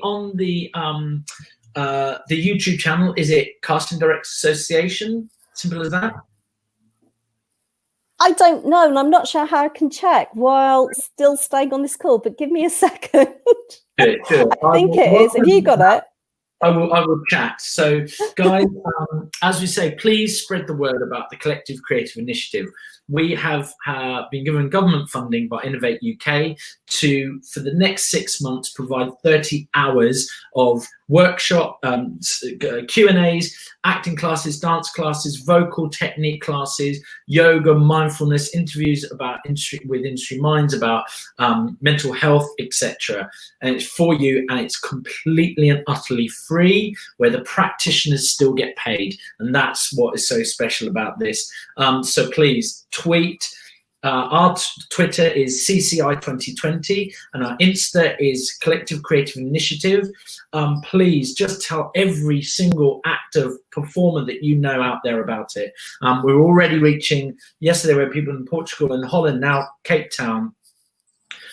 Speaker 1: YouTube channel, is it Casting Directors Association? Simple as that.
Speaker 2: I don't know, and I'm not sure how I can check while still staying on this call, but give me a second.
Speaker 1: Good.
Speaker 2: I think it is. Have you got it?
Speaker 1: I will chat. So, guys, as we say, please spread the word about the Collective Creative Initiative. We have been given government funding by Innovate UK for the next 6 months, provide 30 hours of workshop, Q&As, acting classes, dance classes, vocal technique classes, yoga, mindfulness, interviews about with industry minds about mental health, etc. And it's for you, and it's completely and utterly free, where the practitioners still get paid, and that's what is so special about this. So please tweet. Our Twitter is CCI2020 and our Insta is Collective Creative Initiative. Please just tell every single active performer that you know out there about it. We're already reaching, yesterday we had people in Portugal and Holland, now Cape Town,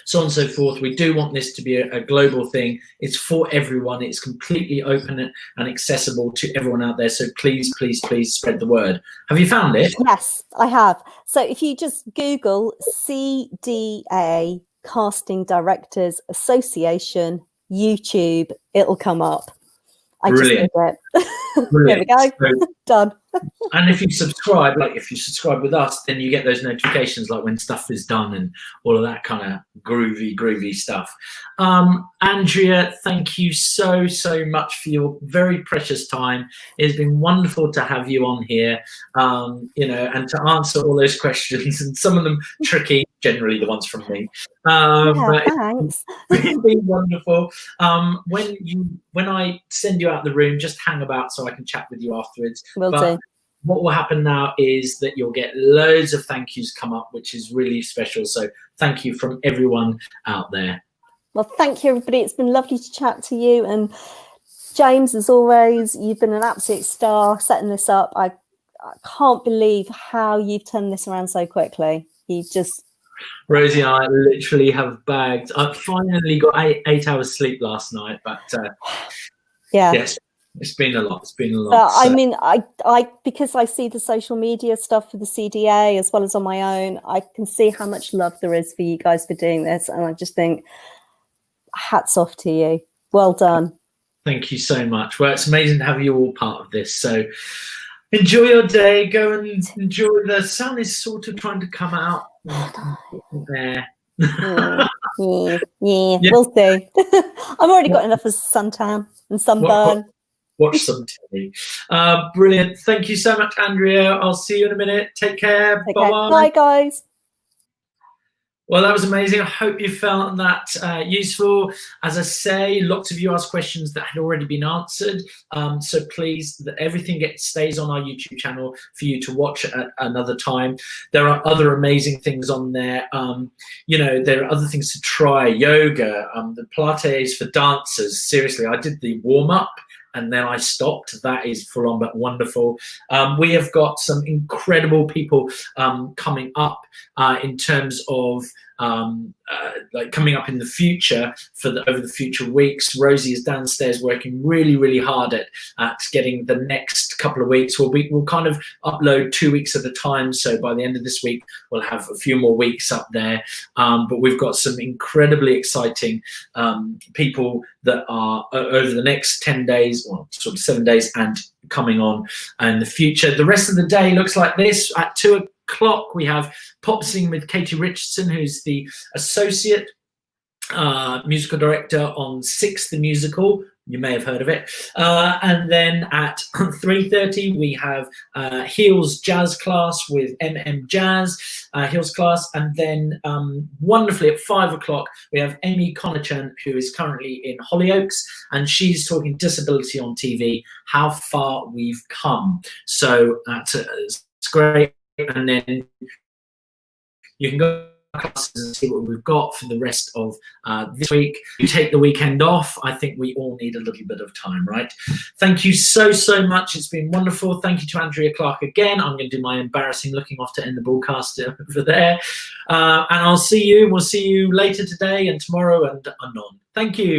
Speaker 1: so on and so forth. We do want this to be a global thing. It's for everyone. It's completely open and accessible to everyone out there. So please, please, please spread the word. Have you found it?
Speaker 2: Yes, I have. So if you just Google CDA, Casting Directors Association, YouTube, it'll come up. I
Speaker 1: Brilliant.
Speaker 2: just did There we go.
Speaker 1: So,
Speaker 2: done.
Speaker 1: and if you subscribe, like if you subscribe with us, then you get those notifications like when stuff is done and all of that kind of groovy stuff. Andrea, thank you so much for your very precious time. It's been wonderful to have you on here, you know, and to answer all those questions, and some of them tricky, generally the ones from me.
Speaker 2: Yeah, thanks.
Speaker 1: It's been wonderful. When I send you out the room, just hang about so I can chat with you afterwards.
Speaker 2: Will do.
Speaker 1: What will happen now is that you'll get loads of thank yous come up, which is really special. So thank you from everyone out there.
Speaker 2: Well, thank you, everybody. It's been lovely to chat to you. And James, as always, you've been an absolute star setting this up. I can't believe how you've turned this around so quickly. You've just...
Speaker 1: Rosie and I literally have bagged. I finally got 8 hours sleep last night, but
Speaker 2: yeah.
Speaker 1: Yes. It's been a lot. It's been a lot.
Speaker 2: But, I mean, I because I see the social media stuff for the CDA as well as on my own, I can see how much love there is for you guys for doing this. And I just think, hats off to you. Well done. Thank you so much. Well, it's amazing to have you all part of this. So enjoy your day. Go and enjoy. The sun is sort of trying to come out there. Yeah, we'll see. I've already got enough of suntan and sunburn. Watch some TV. Brilliant. Thank you so much, Andrea. I'll see you in a minute. Take care. Bye-bye. Bye, guys. Well, that was amazing. I hope you found that useful. As I say, lots of you asked questions that had already been answered. So please, everything stays on our YouTube channel for you to watch at another time. There are other amazing things on there. You know, there are other things to try. Yoga, the Pilates for dancers. Seriously, I did the warm-up and then I stopped. That is full on but wonderful. We have got some incredible people coming up in terms of like coming up in the future over the future weeks. Rosie is downstairs working really hard at getting the next couple of weeks. We'll kind of upload 2 weeks at a time. So by the end of this week, we'll have a few more weeks up there. But we've got some incredibly exciting people that are over the next 10 days, or sort of 7 days, and coming on in the future. The rest of the day looks like this. At 2 o'clock, we have Pop Sing with Katie Richardson, who's the associate musical director on Six the Musical. You may have heard of it. And then at 3:30, we have Heels Jazz Class with Jazz Heels Class. And then wonderfully at 5 o'clock, we have Amy Connachan, who is currently in Hollyoaks, and she's talking disability on TV, how far we've come. So it's great. And then you can go classes and see what we've got for the rest of this week. You take the weekend off. I think we all need a little bit of time, right? Thank you so much. It's been wonderful. Thank you to Andrea Clark again. I'm going to do my embarrassing looking off to end the broadcast over there. And we'll see you later today and tomorrow and anon. Thank you.